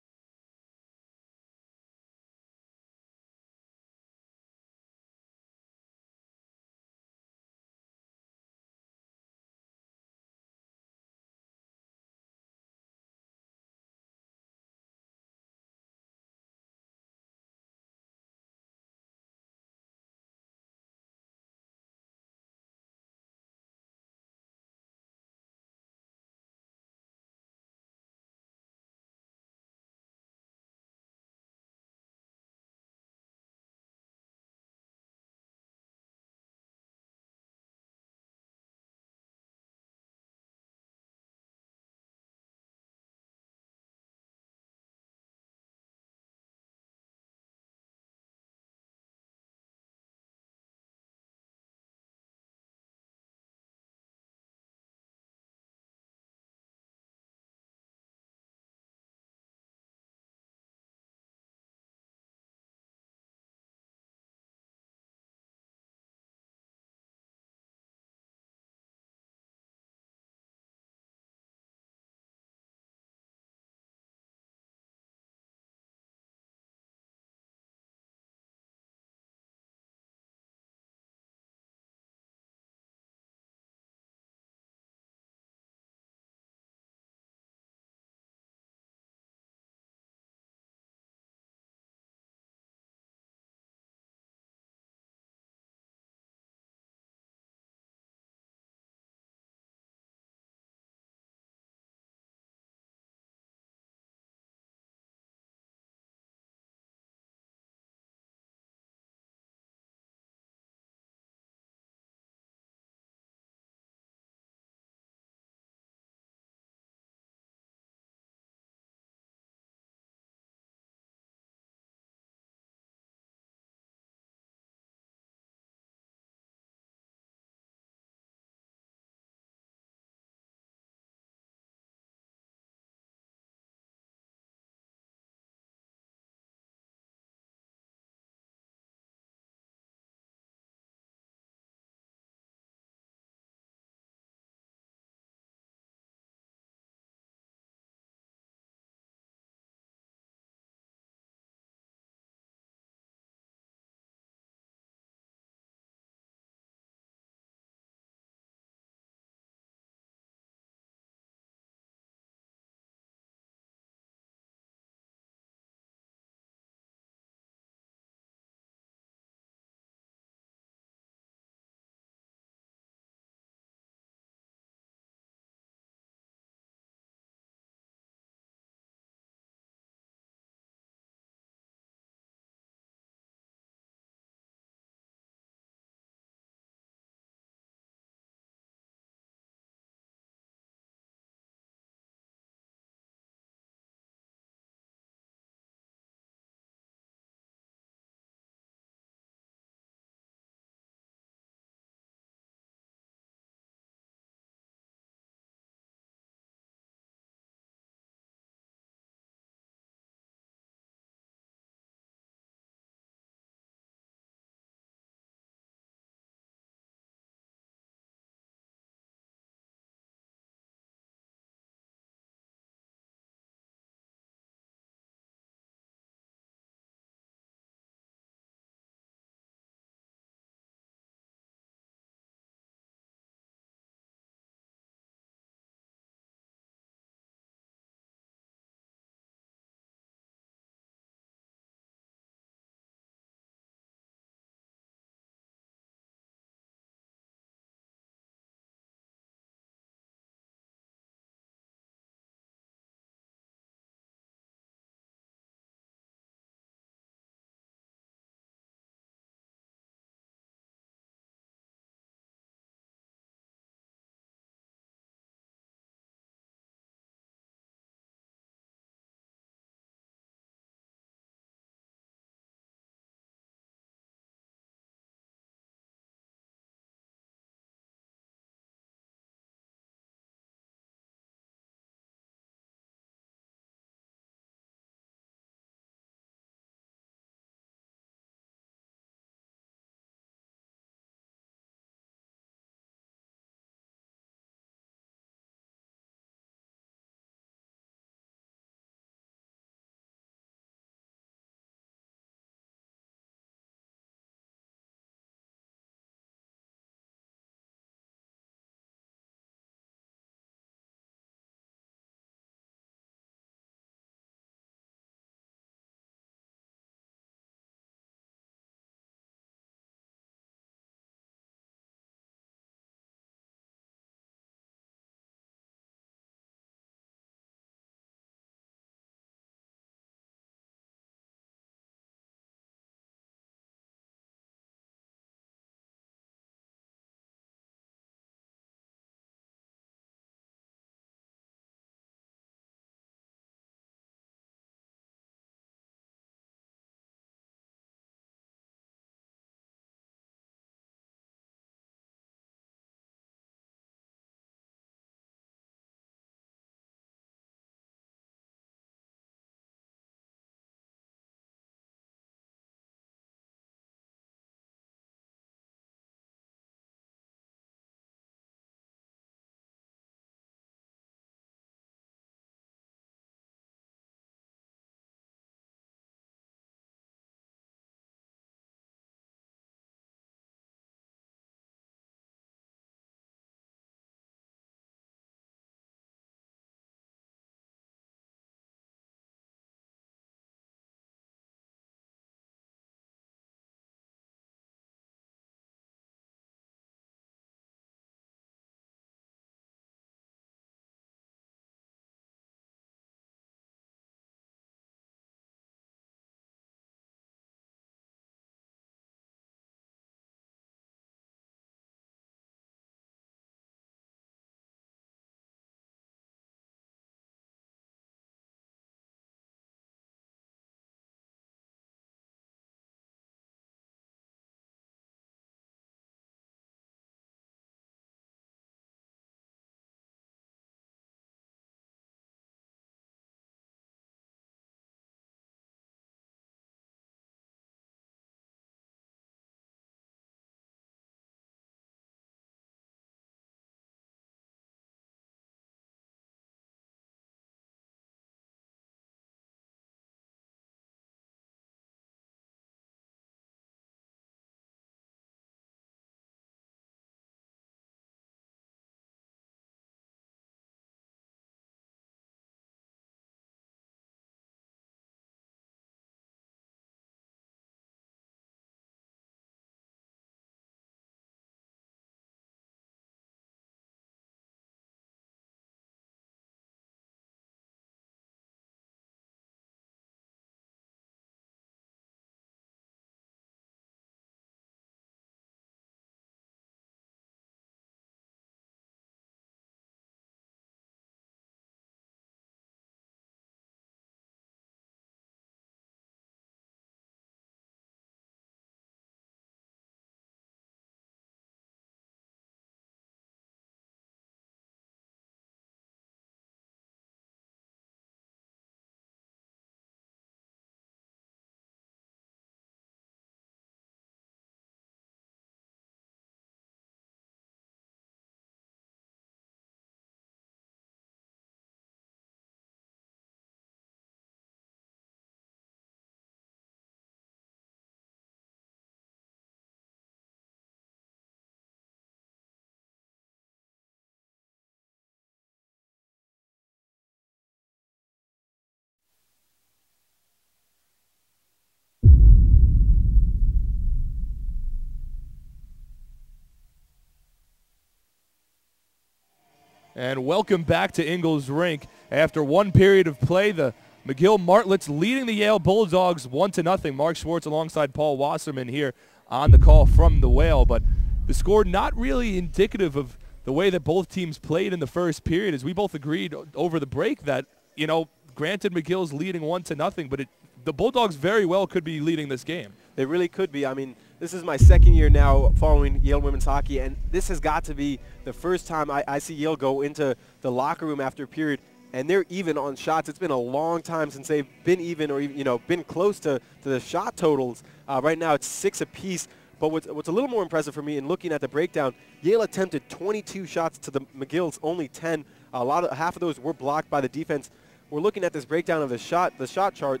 And welcome back to Ingalls Rink. After one period of play, the McGill Martlets leading the Yale Bulldogs 1-0. Marc Schwartz alongside Paul Wasserman here on the call from the Whale. But the score not really indicative of the way that both teams played in the first period, as we both agreed over the break that, you know, granted McGill's leading 1-0, but the Bulldogs very well could be leading this game. They really could be. I mean, this is my second year now following Yale women's hockey, and this has got to be the first time I see Yale go into the locker room after a period, and they're even on shots. It's been a long time since they've been even or even, been close to the shot totals. Right now it's 6 apiece. But what's a little more impressive for me in looking at the breakdown, Yale attempted 22 shots to the McGill's only 10. Half of those were blocked by the defense. We're looking at this breakdown of the shot chart.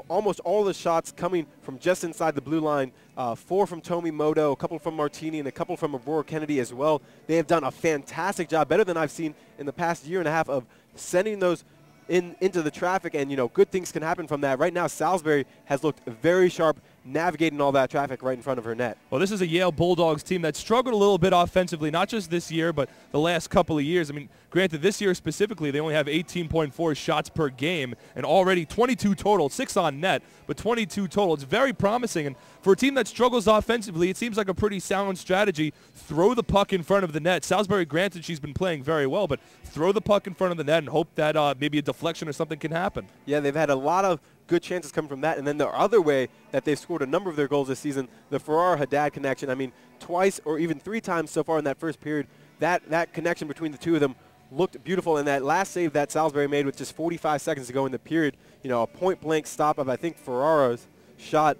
Almost all the shots coming from just inside the blue line. 4 from Tomimoto, a couple from Martini, and a couple from Aurora Kennedy as well. They have done a fantastic job, better than I've seen in the past year and a half, of sending those into the traffic, and good things can happen from that. Right now, Salisbury has looked very sharp, navigating all that traffic right in front of her net. Well, this is a Yale Bulldogs team that struggled a little bit offensively, not just this year, but the last couple of years. I mean, granted, this year specifically, they only have 18.4 shots per game, and already 22 total, 6 on net, but 22 total. It's very promising, and for a team that struggles offensively, it seems like a pretty sound strategy. Throw the puck in front of the net. Salisbury, granted, she's been playing very well, but throw the puck in front of the net and hope that maybe a deflection or something can happen. Yeah, they've had a lot of good chances come from that. And then the other way that they've scored a number of their goals this season, the Ferrara-Haddad connection. I mean, twice or even 3 times so far in that first period, that connection between the two of them looked beautiful. And that last save that Salisbury made with just 45 seconds to go in the period, a point-blank stop of, I think, Ferrara's shot.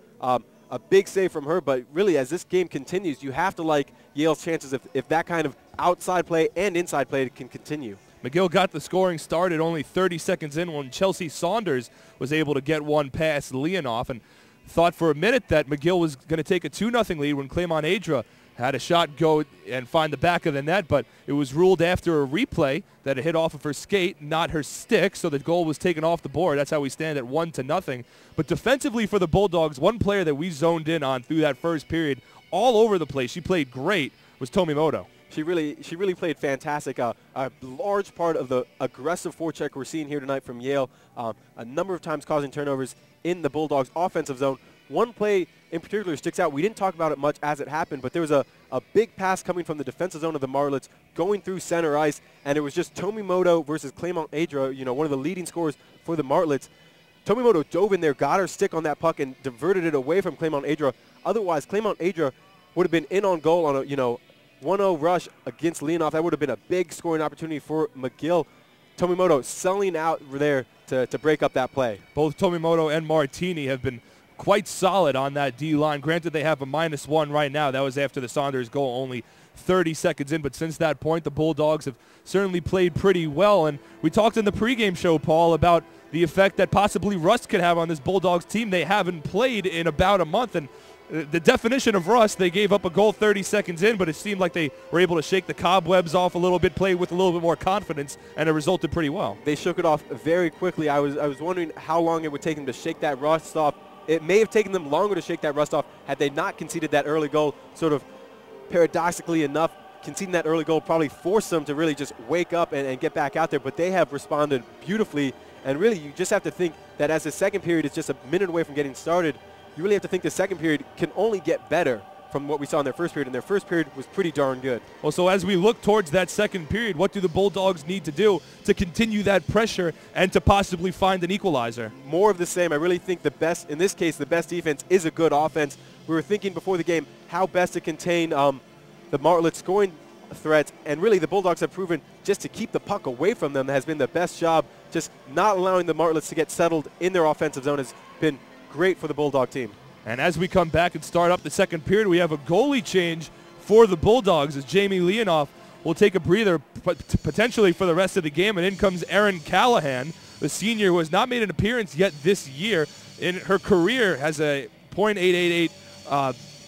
A big save from her. But really, as this game continues, you have to like Yale's chances if that kind of outside play and inside play can continue. McGill got the scoring started only 30 seconds in when Chelsea Saunders was able to get one past Leonoff, and thought for a minute that McGill was going to take a 2-0 lead when Clement Adra had a shot go and find the back of the net, but it was ruled after a replay that it hit off of her skate, not her stick, so the goal was taken off the board. That's how we stand at 1-0. But defensively for the Bulldogs, one player that we zoned in on through that first period, all over the place, she played great, was Tomimoto. She really played fantastic. A large part of the aggressive forecheck we're seeing here tonight from Yale, a number of times causing turnovers in the Bulldogs' offensive zone. One play in particular sticks out. We didn't talk about it much as it happened, but there was a big pass coming from the defensive zone of the Martlets going through center ice, and it was just Tomimoto versus Clement Adra, one of the leading scorers for the Martlets. Tomimoto dove in there, got her stick on that puck, and diverted it away from Clement Adra. Otherwise, Clement Adra would have been in on goal on a 1-0 rush against Leonoff. That would have been a big scoring opportunity for McGill. Tomimoto selling out there to break up that play. Both Tomimoto and Martini have been quite solid on that D-line. Granted, they have a -1 right now. That was after the Saunders goal, only 30 seconds in. But since that point, the Bulldogs have certainly played pretty well. And we talked in the pregame show, Paul, about the effect that possibly rust could have on this Bulldogs team. They haven't played in about a month, and the definition of rust, they gave up a goal 30 seconds in, but it seemed like they were able to shake the cobwebs off a little bit, play with a little bit more confidence, and it resulted pretty well. They shook it off very quickly. I was wondering how long it would take them to shake that rust off. It may have taken them longer to shake that rust off had they not conceded that early goal. Sort of paradoxically enough, conceding that early goal probably forced them to really just wake up and get back out there, but they have responded beautifully. And really, you just have to think that as the second period is just a minute away from getting started, you really have to think the second period can only get better from what we saw in their first period, and their first period was pretty darn good. Well, so as we look towards that second period, what do the Bulldogs need to do to continue that pressure and to possibly find an equalizer? More of the same. I really think in this case, the best defense is a good offense. We were thinking before the game how best to contain the Martlets scoring threats, and really the Bulldogs have proven just to keep the puck away from them has been the best job. Just not allowing the Martlets to get settled in their offensive zone has been great for the Bulldog team. And as we come back and start up the second period, we have a goalie change for the Bulldogs as Jamie Leonoff will take a breather potentially for the rest of the game. And in comes Erin Callahan, the senior who has not made an appearance yet this year. In her career has a .888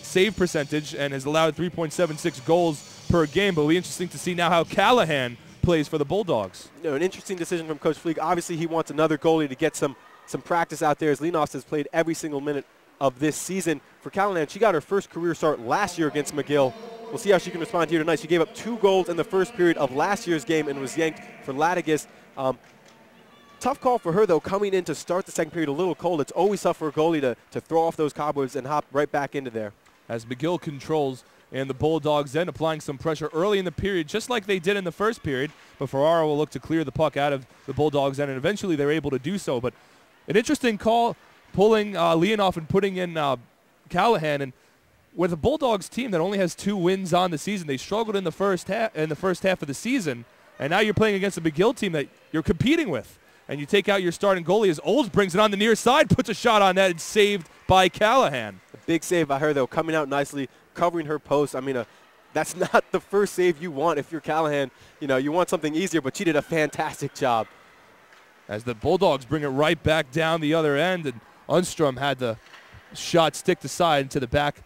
save percentage and has allowed 3.76 goals per game. But it'll be interesting to see now how Callahan plays for the Bulldogs. An interesting decision from Coach Fleeg. Obviously, he wants another goalie to get some practice out there, as Leonoff has played every single minute of this season. For Callahan, she got her first career start last year against McGill. We'll see how she can respond here tonight. She gave up 2 goals in the first period of last year's game and was yanked for Latigas. Tough call for her, though, coming in to start the second period a little cold. It's always tough for a goalie to throw off those cobwebs and hop right back into there. As McGill controls, and the Bulldogs then applying some pressure early in the period, just like they did in the first period. But Ferraro will look to clear the puck out of the Bulldogs end, and eventually they're able to do so. But an interesting call, pulling Leonoff and putting in Callahan. And with a Bulldogs team that only has 2 wins on the season, they struggled in the first half of the season, and now you're playing against a McGill team that you're competing with. And you take out your starting goalie as Olds brings it on the near side, puts a shot on that, and saved by Callahan. A big save by her, though, coming out nicely, covering her post. I mean, that's not the first save you want if you're Callahan. You know, you want something easier, but she did a fantastic job. As the Bulldogs bring it right back down the other end, and Unstrom had the shot stick to side into the back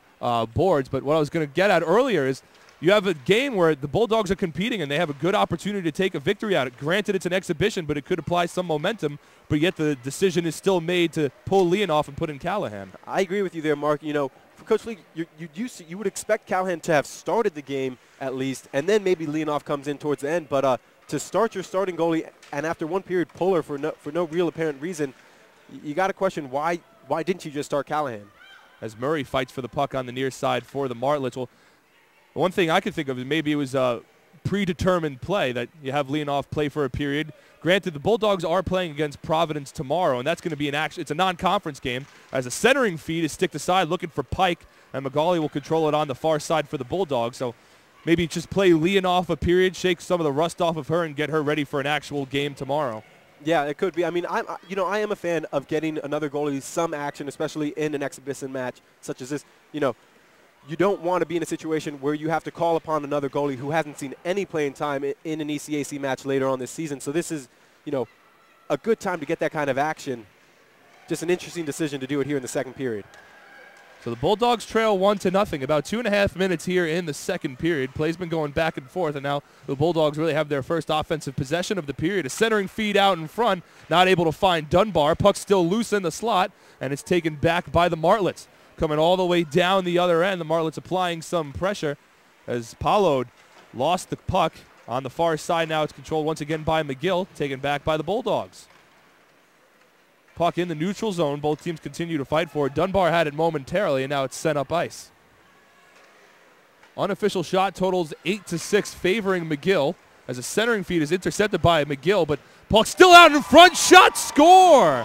boards. But what I was going to get at earlier is you have a game where the Bulldogs are competing and they have a good opportunity to take a victory out of it. Granted, it's an exhibition, but it could apply some momentum, but yet the decision is still made to pull Leonoff and put in Callahan. I agree with you there, Mark. You know, for Coach Lee, you would expect Callahan to have started the game at least, and then maybe Leonoff comes in towards the end. But to start your starting goalie and after one period pull her for no real apparent reason, you got to question why didn't you just start Callahan? As Murray fights for the puck on the near side for the Martlets. Well, one thing I could think of is maybe it was a predetermined play that you have Leonoff play for a period. Granted, the Bulldogs are playing against Providence tomorrow, and that's going to be it's a non-conference game. As a centering feed is stick to side looking for Pike, and Magali will control it on the far side for the Bulldogs. So maybe just play Leonoff a period, shake some of the rust off of her, and get her ready for an actual game tomorrow. Yeah, it could be. I mean, I am a fan of getting another goalie some action, especially in an exhibition match such as this. You know, you don't want to be in a situation where you have to call upon another goalie who hasn't seen any playing time in an ECAC match later on this season. So this is, you know, a good time to get that kind of action. Just an interesting decision to do it here in the second period. So the Bulldogs trail 1-0. About 2.5 minutes here in the second period. Play's been going back and forth, and now the Bulldogs really have their first offensive possession of the period. A centering feed out in front, not able to find Dunbar. Puck's still loose in the slot, and it's taken back by the Martlets. Coming all the way down the other end, the Martlets applying some pressure as Pollard lost the puck on the far side. Now it's controlled once again by McGill, taken back by the Bulldogs. Puck in the neutral zone. Both teams continue to fight for it. Dunbar had it momentarily, and now it's sent up ice. Unofficial shot totals 8-6 favoring McGill as a centering feed is intercepted by McGill, but puck still out in front. Shot, score!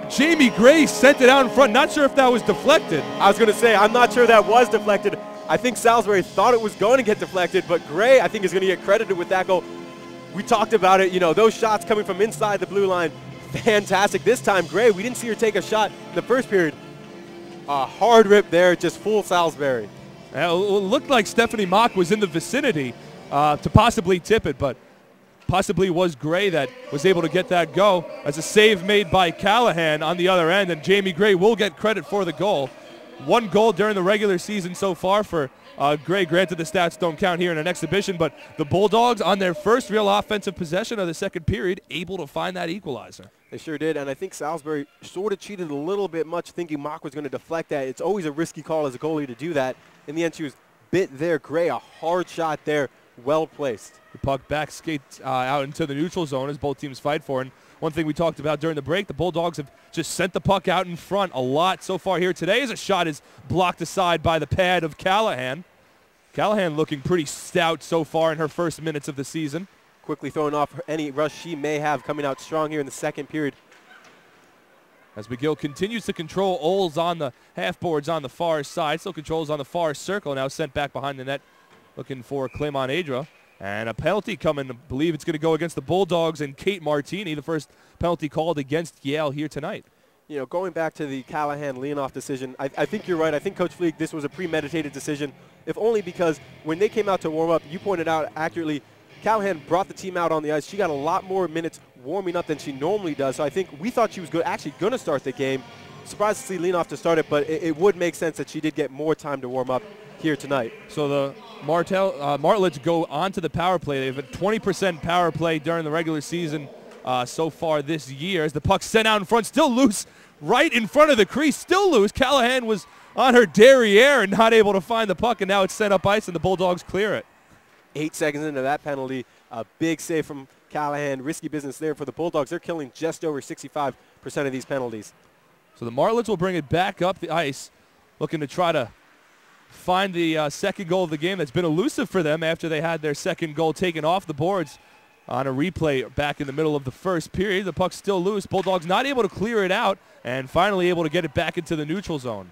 Jamie Gray sent it out in front. Not sure if that was deflected. I was going to say, I'm not sure that was deflected. I think Salisbury thought it was going to get deflected, but Gray, I think, is going to get credited with that goal. We talked about it, you know, those shots coming from inside the blue line. Fantastic. This time, Gray, we didn't see her take a shot in the first period. A hard rip there, just full Salisbury. It looked like Stephanie Mock was in the vicinity to possibly tip it, but possibly was Gray that was able to get that go as a save made by Callahan on the other end, and Jamie Gray will get credit for the goal. 1 goal during the regular season so far for Gray. Granted, the stats don't count here in an exhibition, but the Bulldogs on their first real offensive possession of the second period able to find that equalizer. They sure did, and I think Salisbury sort of cheated a little bit much thinking Mock was going to deflect that. It's always a risky call as a goalie to do that. In the end, she was bit there. Gray, a hard shot there, well placed. The puck back skates out into the neutral zone as both teams fight for it. And one thing we talked about during the break, the Bulldogs have just sent the puck out in front a lot so far here today as a shot is blocked aside by the pad of Callahan. Callahan looking pretty stout so far in her first minutes of the season. Quickly throwing off any rush she may have, coming out strong here in the second period. As McGill continues to control Oles on the half-boards on the far side, still controls on the far circle, now sent back behind the net looking for Clemon Adra. And a penalty coming, I believe it's going to go against the Bulldogs and Kate Martini, the first penalty called against Yale here tonight. You know, going back to the Callahan-Leonoff decision, I think you're right. I think Coach Fleek, this was a premeditated decision, if only because when they came out to warm up, you pointed out accurately, Callahan brought the team out on the ice. She got a lot more minutes warming up than she normally does. So I think we thought she was actually going to start the game. Surprised to see Leonoff to start it, but it would make sense that she did get more time to warm up here tonight. So the Martlets go onto the power play. They have a 20% power play during the regular season so far this year. As the puck sent out in front, still loose, right in front of the crease, still loose. Callahan was on her derriere and not able to find the puck, and now it's sent up ice, and the Bulldogs clear it. 8 seconds into that penalty, a big save from Callahan. Risky business there for the Bulldogs. They're killing just over 65% of these penalties. So the Marlets will bring it back up the ice, looking to try to find the second goal of the game that's been elusive for them after they had their second goal taken off the boards on a replay back in the middle of the first period. The puck's still loose. Bulldogs not able to clear it out and finally able to get it back into the neutral zone.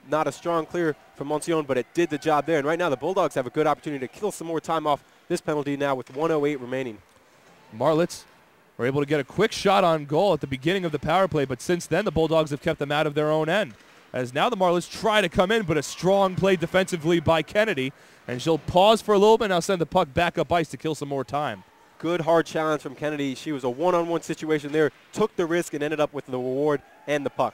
Not a strong clear from Moncion, but it did the job there. And right now the Bulldogs have a good opportunity to kill some more time off this penalty now with 1:08 remaining. Marlets were able to get a quick shot on goal at the beginning of the power play, but since then the Bulldogs have kept them out of their own end. As now the Marlets try to come in, but a strong play defensively by Kennedy, and she'll pause for a little bit and now send the puck back up ice to kill some more time. Good hard challenge from Kennedy. She was a one-on-one situation there, took the risk and ended up with the reward and the puck.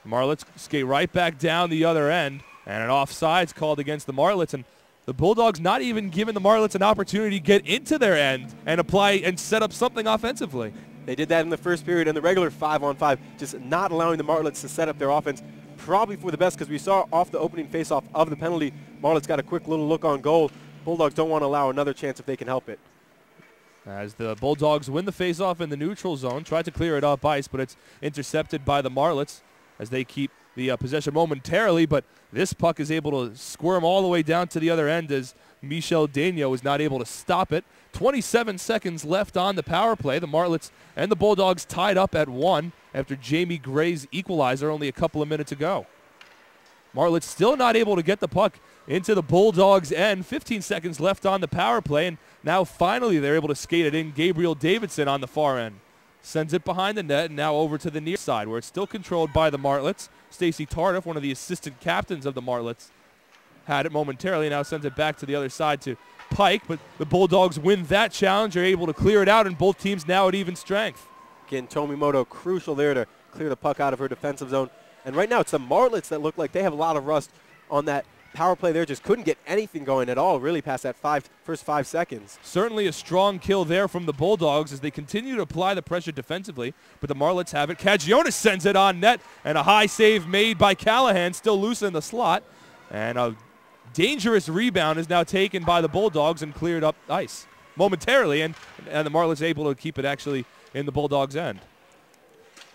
Marlets skate right back down the other end, and an offsides called against the Marlets, and the Bulldogs not even giving the Marlets an opportunity to get into their end and apply and set up something offensively. They did that in the first period in the regular 5-on-5, just not allowing the Marlets to set up their offense. Probably for the best, because we saw off the opening faceoff of the penalty, Marlets got a quick little look on goal. Bulldogs don't want to allow another chance if they can help it. As the Bulldogs win the faceoff in the neutral zone, try to clear it up ice, but it's intercepted by the Marlets as they keep the possession momentarily, but this puck is able to squirm all the way down to the other end as Michelle Daigneault is not able to stop it. 27 seconds left on the power play. The Marlets and the Bulldogs tied up at 1 after Jamie Gray's equalizer only a couple of minutes ago. Marlets still not able to get the puck into the Bulldogs' end. 15 seconds left on the power play, and now finally they're able to skate it in. Gabriel Davidson on the far end sends it behind the net and now over to the near side where it's still controlled by the Marlets. Stacey Tardif, one of the assistant captains of the Marlets, had it momentarily, now sends it back to the other side to Pike, but the Bulldogs win that challenge. They're able to clear it out, and both teams now at even strength. Again, Tomimoto crucial there to clear the puck out of her defensive zone. And right now it's the Marlets that look like they have a lot of rust on that power play there. Just couldn't get anything going at all really past that first 5 seconds. Certainly a strong kill there from the Bulldogs as they continue to apply the pressure defensively, but the Marlets have it. Kagionis sends it on net, and a high save made by Callahan, still loose in the slot. And a dangerous rebound is now taken by the Bulldogs and cleared up ice momentarily, and the Marlets able to keep it actually in the Bulldogs' end.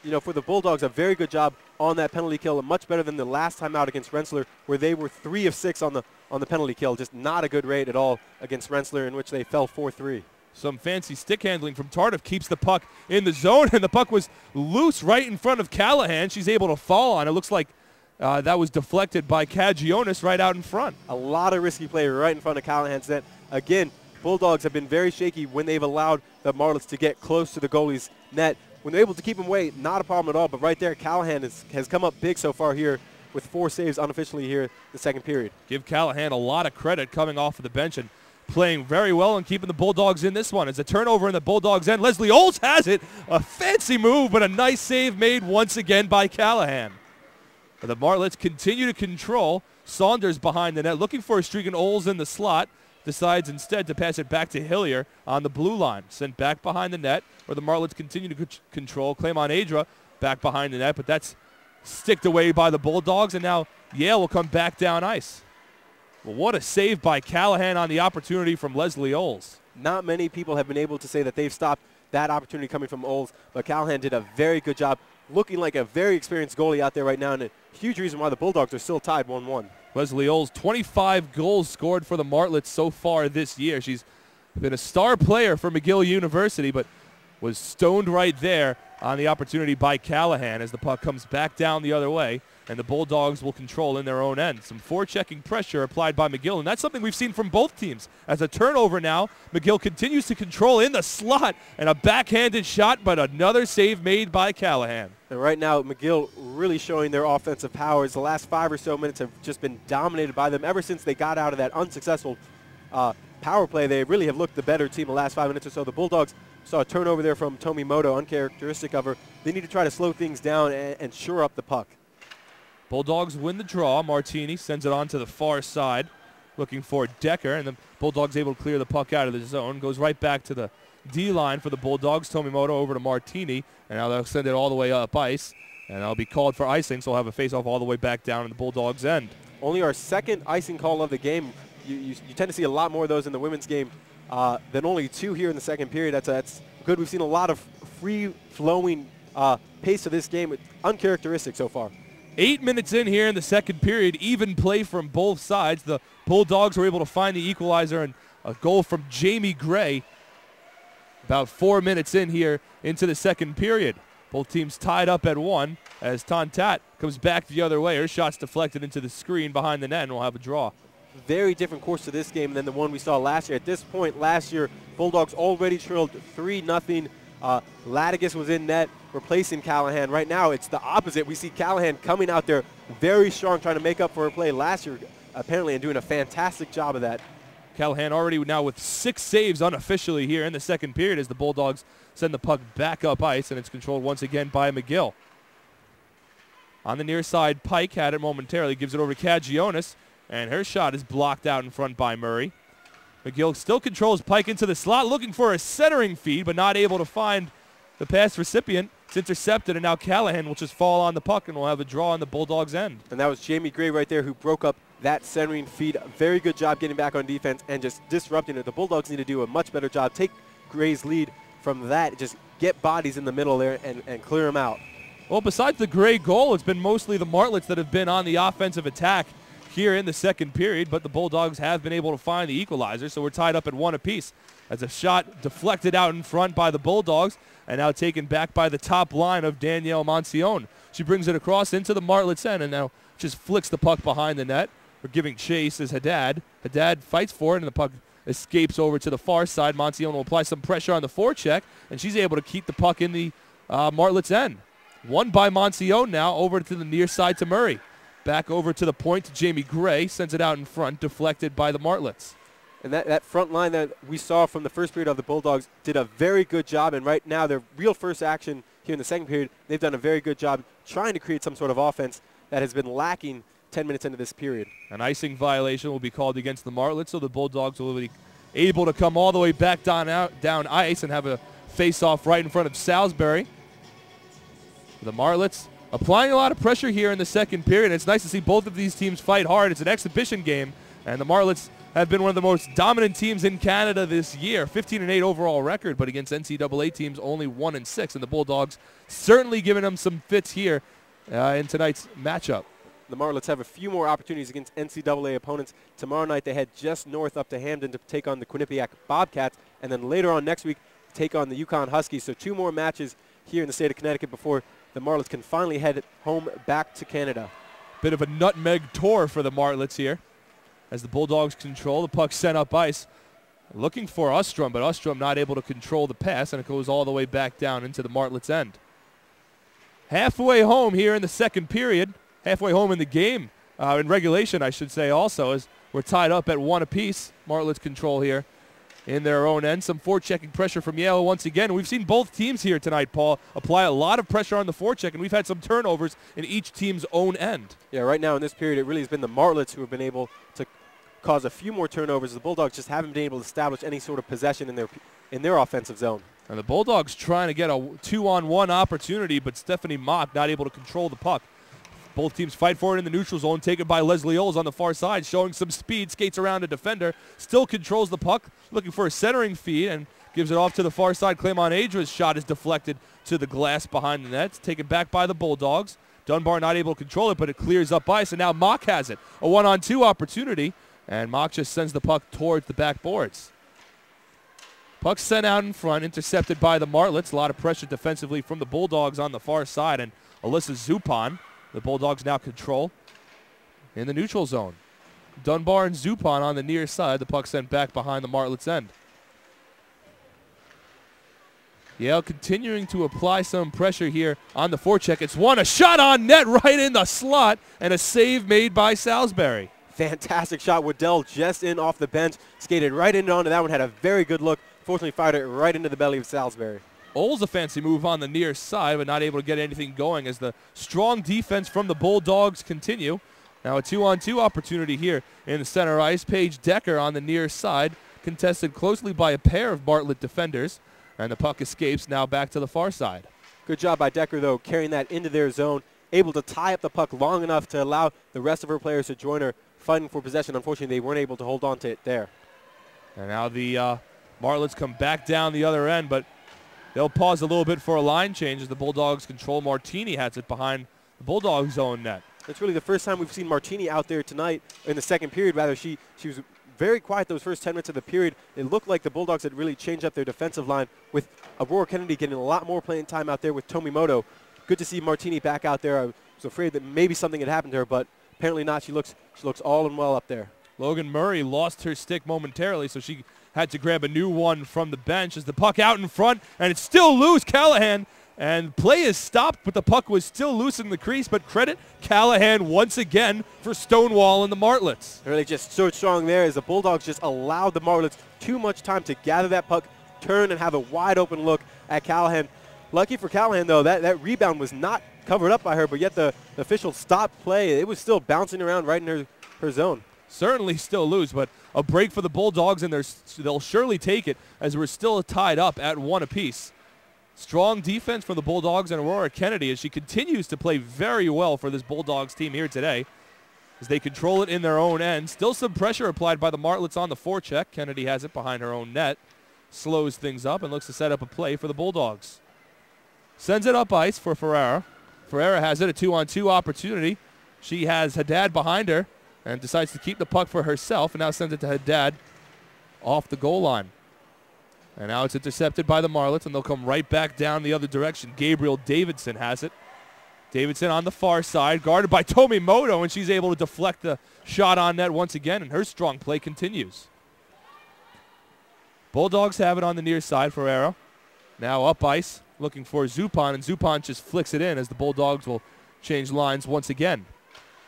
You know, for the Bulldogs, a very good job on that penalty kill, much better than the last time out against Rensselaer, where they were 3 of 6 on the penalty kill. Just not a good rate at all against Rensselaer, in which they fell 4-3. Some fancy stick handling from Tardif keeps the puck in the zone, and the puck was loose right in front of Callahan. She's able to fall on it. Looks like that was deflected by Kagionis right out in front. A lot of risky play right in front of Callahan's net. Again, Bulldogs have been very shaky when they've allowed the Marlets to get close to the goalie's net. When they're able to keep them away, not a problem at all. But right there, Callahan has come up big so far here with 4 saves unofficially here the second period. Give Callahan a lot of credit coming off of the bench and playing very well and keeping the Bulldogs in this one. It's a turnover in the Bulldogs' end. Leslie Olds has it. A fancy move, but a nice save made once again by Callahan. The Marlets continue to control. Saunders behind the net, looking for a streak, and Olds in the slot. Decides instead to pass it back to Hillier on the blue line. Sent back behind the net, where the Marlets continue to control. Claymon Adra back behind the net, but that's sticked away by the Bulldogs, and now Yale will come back down ice. Well, what a save by Callahan on the opportunity from Leslie Olds. Not many people have been able to say that they've stopped that opportunity coming from Olds, but Callahan did a very good job, looking like a very experienced goalie out there right now, and a huge reason why the Bulldogs are still tied 1-1. Leslie Olds, 25 goals scored for the Martlets so far this year. She's been a star player for McGill University, but was stoned right there on the opportunity by Callahan as the puck comes back down the other way, and the Bulldogs will control in their own end. Some forechecking pressure applied by McGill, and that's something we've seen from both teams. As a turnover now, McGill continues to control in the slot, and a backhanded shot, but another save made by Callahan. And right now, McGill really showing their offensive powers. The last 5 or so minutes have just been dominated by them. Ever since they got out of that unsuccessful power play, they really have looked the better team the last 5 minutes or so. The Bulldogs saw a turnover there from Tomimoto, uncharacteristic of her. They need to try to slow things down and shore up the puck. Bulldogs win the draw. Martini sends it on to the far side, looking for Decker, and the Bulldogs able to clear the puck out of the zone. Goes right back to the D line for the Bulldogs. Tomimoto over to Martini, and now they'll send it all the way up ice. And that'll be called for icing, so we'll have a face-off all the way back down in the Bulldogs' end. Only our second icing call of the game. You tend to see a lot more of those in the women's game than only 2 here in the second period. That's good. We've seen a lot of free-flowing pace to this game. It's uncharacteristic so far. 8 minutes in here in the second period, even play from both sides. The Bulldogs were able to find the equalizer and a goal from Jamie Gray about 4 minutes in here into the second period. Both teams tied up at 1 as Tantat comes back the other way. Her shot's deflected into the screen behind the net, and we'll have a draw. Very different course to this game than the one we saw last year. At this point last year, Bulldogs already trailed 3-0. Ladigus was in net, replacing Callahan. Right now, it's the opposite. We see Callahan coming out there very strong, trying to make up for her play last year, apparently, and doing a fantastic job of that. Callahan already now with 6 saves unofficially here in the second period as the Bulldogs send the puck back up ice, and it's controlled once again by McGill. On the near side, Pike had it momentarily, gives it over to Cagionis, and her shot is blocked out in front by Murray. McGill still controls Pike into the slot, looking for a centering feed, but not able to find the pass recipient. It's intercepted, and now Callahan will just fall on the puck, and we'll have a draw on the Bulldogs' end. And that was Jamie Gray right there who broke up that centering feed. Very good job getting back on defense and just disrupting it. The Bulldogs need to do a much better job. Take Gray's lead from that. Just get bodies in the middle there and clear them out. Well, besides the Gray goal, it's been mostly the Martlets that have been on the offensive attack here in the second period, but the Bulldogs have been able to find the equalizer, so we're tied up at 1 apiece. As a shot deflected out in front by the Bulldogs and now taken back by the top line of Danielle Monsione. She brings it across into the Martlets' end and now just flicks the puck behind the net. We're giving chase as Haddad. Haddad fights for it, and the puck escapes over to the far side. Monsione will apply some pressure on the forecheck, and she's able to keep the puck in the Martlets' end. Won by Monsione now, over to the near side to Murray. Back over to the point to Jamie Gray, sends it out in front, deflected by the Martlets. And that front line that we saw from the first period of the Bulldogs did a very good job, and right now their real first action here in the second period, they've done a very good job trying to create some sort of offense that has been lacking 10 minutes into this period. An icing violation will be called against the Martlets, so the Bulldogs will be able to come all the way back down ice and have a face-off right in front of Salisbury. The Martlets applying a lot of pressure here in the second period. It's nice to see both of these teams fight hard. It's an exhibition game, and the Martlets have been one of the most dominant teams in Canada this year. 15-8 overall record, but against NCAA teams only 1-6, and the Bulldogs certainly giving them some fits here in tonight's matchup. The Martlets have a few more opportunities against NCAA opponents. Tomorrow night they head just north up to Hamden to take on the Quinnipiac Bobcats, and then later on next week take on the Yukon Huskies. So 2 more matches here in the state of Connecticut before the Martlets can finally head home back to Canada. Bit of a nutmeg tour for the Martlets here as the Bulldogs control the puck sent up ice. Looking for Ostrom, but Ostrom not able to control the pass, and it goes all the way back down into the Martlets' end. Halfway home here in the second period. Halfway home in the game, in regulation, I should say also, as we're tied up at 1 apiece. Martlets control here in their own end. Some forechecking pressure from Yale once again. We've seen both teams here tonight, Paul, apply a lot of pressure on the forecheck, and we've had some turnovers in each team's own end. Yeah, right now in this period, it really has been the Martlets who have been able to cause a few more turnovers. The Bulldogs just haven't been able to establish any sort of possession in their offensive zone. And the Bulldogs trying to get a 2-on-1 opportunity, but Stephanie Mock not able to control the puck. Both teams fight for it in the neutral zone, taken by Leslie Oles on the far side, showing some speed, skates around a defender, still controls the puck, looking for a centering feed, and gives it off to the far side. Claymont Adra's shot is deflected to the glass behind the net, taken back by the Bulldogs. Dunbar not able to control it, but it clears up ice, and now Mock has it. A 1-on-2 opportunity, and Mock just sends the puck towards the backboards. Puck sent out in front, intercepted by the Martlets. A lot of pressure defensively from the Bulldogs on the far side, and Alyssa Zupan. The Bulldogs now control in the neutral zone. Dunbar and Zupan on the near side. The puck sent back behind the Martlets' end. Yale continuing to apply some pressure here on the forecheck. It's a shot on net right in the slot, and a save made by Salisbury. Fantastic shot. Waddell just in off the bench, skated right in onto that one, had a very good look. Fortunately fired it right into the belly of Salisbury. Oles a fancy move on the near side, but not able to get anything going as the strong defense from the Bulldogs continue. Now a 2-on-2 opportunity here in the center ice. Paige Decker on the near side, contested closely by a pair of Bartlett defenders, and the puck escapes now back to the far side. Good job by Decker, though, carrying that into their zone, able to tie up the puck long enough to allow the rest of her players to join her, fighting for possession. Unfortunately, they weren't able to hold on to it there. And now the Martlets come back down the other end, but they'll pause a little bit for a line change as the Bulldogs control. Martini has it behind the Bulldogs' own net. It's really the first time we've seen Martini out there tonight in the second period. Rather, she was very quiet those first 10 minutes of the period. It looked like the Bulldogs had really changed up their defensive line, with Aurora Kennedy getting a lot more playing time out there with Tomimoto. Good to see Martini back out there. I was afraid that maybe something had happened to her, but apparently not. She looks all in well up there. Logan Murray lost her stick momentarily, so she had to grab a new one from the bench as the puck out in front, and it's still loose. Callahan, and play is stopped, but the puck was still loose in the crease, but credit Callahan once again for stonewalling the Martlets. Really just so strong there as the Bulldogs just allowed the Martlets too much time to gather that puck, turn, and have a wide open look at Callahan. Lucky for Callahan, though, that rebound was not covered up by her, but yet the official stopped play. It was still bouncing around right in her zone. Certainly still loose, but a break for the Bulldogs, and they'll surely take it as we're still tied up at 1 apiece. Strong defense for the Bulldogs and Aurora Kennedy as she continues to play very well for this Bulldogs team here today as they control it in their own end. Still some pressure applied by the Martlets on the forecheck. Kennedy has it behind her own net, slows things up and looks to set up a play for the Bulldogs. Sends it up ice for Ferreira. Ferreira has it, a 2-on-2 opportunity. She has Haddad behind her and decides to keep the puck for herself, and now sends it to Haddad off the goal line. And now it's intercepted by the Marlets, and they'll come right back down the other direction. Gabriel Davidson has it. Davidson on the far side, guarded by Tomimoto, and she's able to deflect the shot on net once again, and her strong play continues. Bulldogs have it on the near side. Ferreira now up ice, looking for Zupan, and Zupan just flicks it in as the Bulldogs will change lines once again.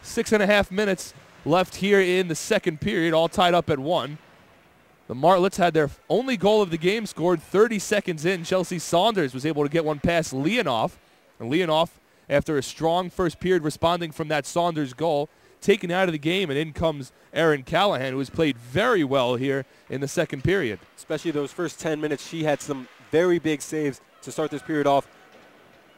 6.5 minutes left here in the second period, all tied up at 1. The Martlets had their only goal of the game scored 30 seconds in. Chelsea Saunders was able to get one past Leonoff. And Leonoff, after a strong first period responding from that Saunders goal, taken out of the game, and in comes Erin Callahan, who has played very well here in the second period. Especially those first 10 minutes, she had some very big saves to start this period off,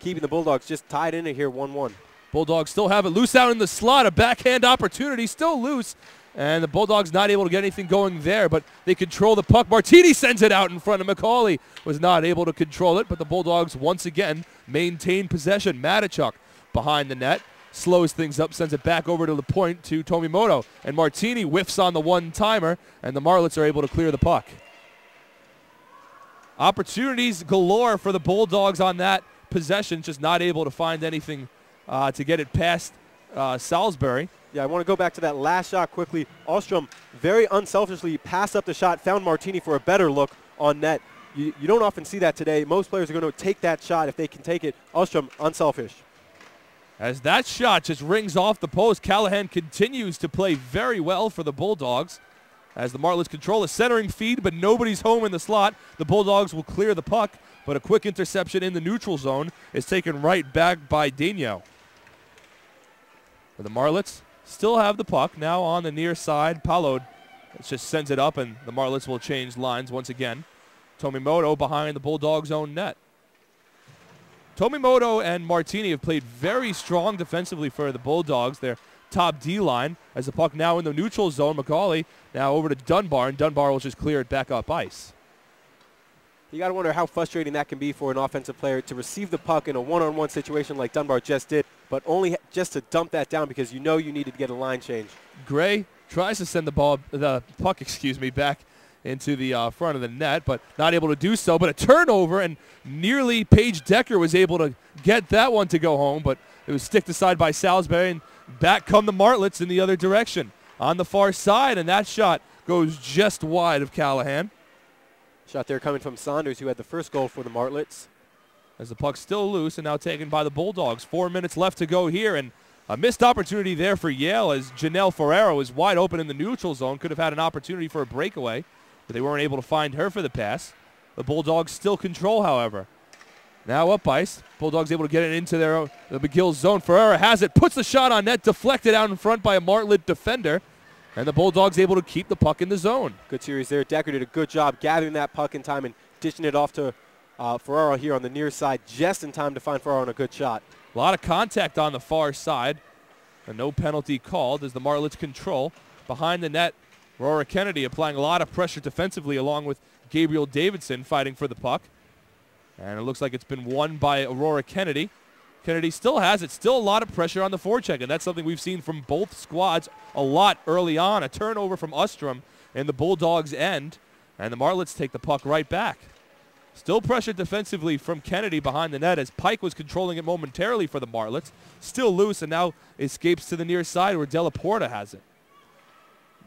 keeping the Bulldogs just tied in it here 1-1. Bulldogs still have it loose out in the slot. A backhand opportunity, still loose. And the Bulldogs not able to get anything going there, but they control the puck. Martini sends it out in front of McCauley. Was not able to control it, but the Bulldogs once again maintain possession. Matichuk behind the net, slows things up, sends it back over to the point to Tomimoto. And Martini whiffs on the one-timer, and the Marlets are able to clear the puck. Opportunities galore for the Bulldogs on that possession, just not able to find anything to get it past Salisbury. Yeah, I want to go back to that last shot quickly. Ostrom very unselfishly passed up the shot, found Martini for a better look on net. You don't often see that today. Most players are going to take that shot if they can take it. Ostrom, unselfish. As that shot just rings off the post, Callahan continues to play very well for the Bulldogs. As the Martlets control a centering feed, but nobody's home in the slot. The Bulldogs will clear the puck, but a quick interception in the neutral zone is taken right back by Dino. The Martlets still have the puck, now on the near side. Palod just sends it up, and the Martlets will change lines once again. Tomimoto behind the Bulldogs' own net. Tomimoto and Martini have played very strong defensively for the Bulldogs. Their top D-line, as the puck now in the neutral zone. McCauley now over to Dunbar, and Dunbar will just clear it back up ice. You got to wonder how frustrating that can be for an offensive player to receive the puck in a one-on-one situation like Dunbar just did, but only just to dump that down because you know you needed to get a line change. Gray tries to send the puck, back into the front of the net, but not able to do so. But a turnover, and nearly Paige Decker was able to get that one to go home, but it was sticked aside by Salisbury, and back come the Martlets in the other direction on the far side, and that shot goes just wide of Callahan. Shot there coming from Saunders, who had the first goal for the Martlets. As the puck's still loose and now taken by the Bulldogs. 4 minutes left to go here, and a missed opportunity there for Yale as Janelle Ferrero is wide open in the neutral zone. Could have had an opportunity for a breakaway, but they weren't able to find her for the pass. The Bulldogs still control, however. Now up ice. Bulldogs able to get it into the McGill zone. Ferreira has it, puts the shot on net, deflected out in front by a Martlet defender. And the Bulldogs able to keep the puck in the zone. Good series there. Decker did a good job gathering that puck in time and dishing it off to Ferraro here on the near side, just in time to find Ferraro on a good shot. A lot of contact on the far side. And no penalty called as the Marlets control. Behind the net, Aurora Kennedy applying a lot of pressure defensively along with Gabriel Davidson fighting for the puck. And it looks like it's been won by Aurora Kennedy. Kennedy still has it. Still a lot of pressure on the forecheck, and that's something we've seen from both squads a lot early on. A turnover from Ostrom in the Bulldogs' end, and the Marlets take the puck right back. Still pressure defensively from Kennedy behind the net as Pike was controlling it momentarily for the Marlets. Still loose and now escapes to the near side where Della Porta has it.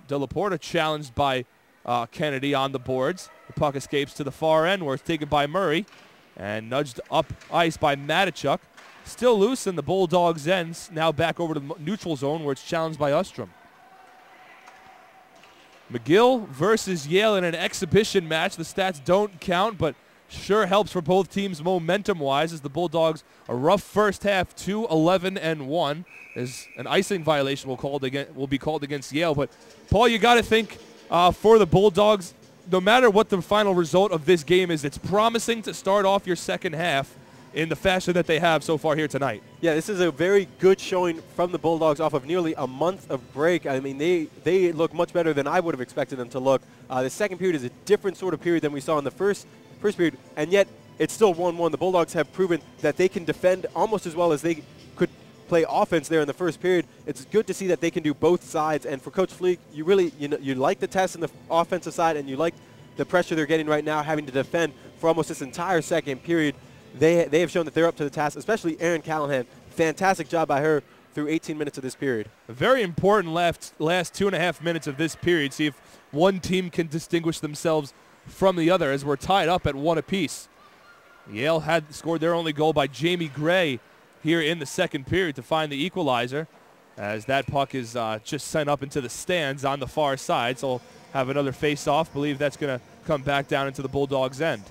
Della Porta challenged by Kennedy on the boards. The puck escapes to the far end where it's taken by Murray and nudged up ice by Matichuk. Still loose in the Bulldogs' ends, now back over to the neutral zone where it's challenged by Ostrom. McGill versus Yale in an exhibition match. The stats don't count, but sure helps for both teams momentum-wise as the Bulldogs a rough first half, 2-11-1. As an icing violation will be called against Yale. But, Paul, you got to think for the Bulldogs, no matter what the final result of this game is, it's promising to start off your second half in the fashion that they have so far here tonight. Yeah, this is a very good showing from the Bulldogs off of nearly a month of break. I mean, they look much better than I would have expected them to look. The second period is a different sort of period than we saw in the first period, and yet it's still 1-1. The Bulldogs have proven that they can defend almost as well as they could play offense there in the first period. It's good to see that they can do both sides, and for Coach Fleek, you really you like the test in the offensive side, and you like the pressure they're getting right now, having to defend for almost this entire second period. They have shown that they're up to the task, especially Erin Callahan. Fantastic job by her through 18 minutes of this period. A very important last 2.5 minutes of this period. See if one team can distinguish themselves from the other as we're tied up at 1 apiece. Yale had scored their only goal by Jamie Gray here in the second period to find the equalizer as that puck is just sent up into the stands on the far side. So we'll have another face-off. Believe that's going to come back down into the Bulldogs' end.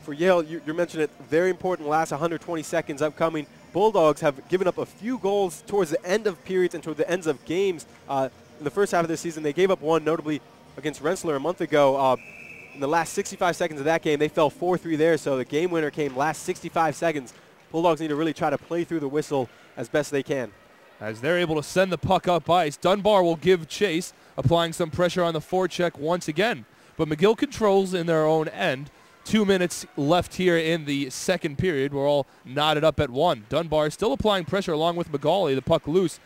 For Yale, you mentioned it, very important last 120 seconds upcoming. Bulldogs have given up a few goals towards the end of periods and toward the ends of games. In the first half of the season, they gave up one, notably against Rensselaer a month ago. In the last 65 seconds of that game, they fell 4-3 there, so the game winner came last 65 seconds. Bulldogs need to really try to play through the whistle as best they can. As they're able to send the puck up ice, Dunbar will give chase, applying some pressure on the forecheck once again. But McGill controls in their own end. 2 minutes left here in the second period. We're all knotted up at 1. Dunbar still applying pressure along with McGauley. The puck loose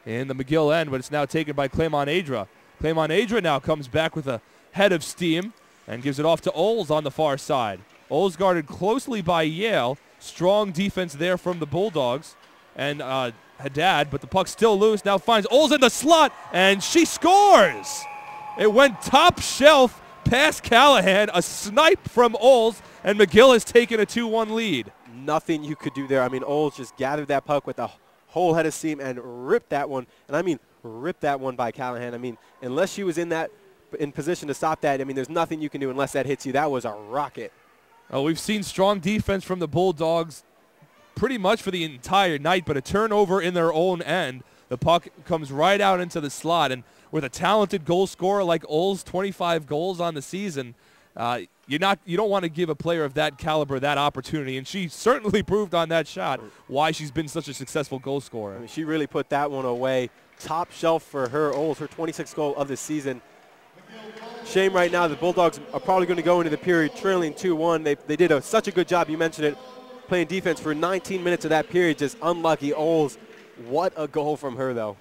in the McGill end, but it's now taken by Claymont Adra. Claymont Adra now comes back with a head of steam and gives it off to Oles on the far side. Oles guarded closely by Yale. Strong defense there from the Bulldogs. And Haddad, but the puck still loose. Now finds Oles in the slot, and she scores! It went top shelf past Callahan, a snipe from Oles, and McGill has taken a 2-1 lead. Nothing you could do there. I mean, Oles just gathered that puck with a whole head of steam and ripped that one. And I mean, ripped that one by Callahan. I mean, unless she was in position to stop that, I mean, there's nothing you can do unless that hits you. That was a rocket. Oh, we've seen strong defense from the Bulldogs pretty much for the entire night, but a turnover in their own end. The puck comes right out into the slot, and with a talented goal scorer like Oles, 25 goals on the season, you don't want to give a player of that caliber that opportunity, and she certainly proved on that shot why she's been such a successful goal scorer. I mean, she really put that one away. Top shelf for her. Oles, her 26th goal of the season. Shame right now the Bulldogs are probably going to go into the period trailing 2-1. They did such a good job, you mentioned it, playing defense for 19 minutes of that period. Just unlucky. Oles, what a goal from her, though.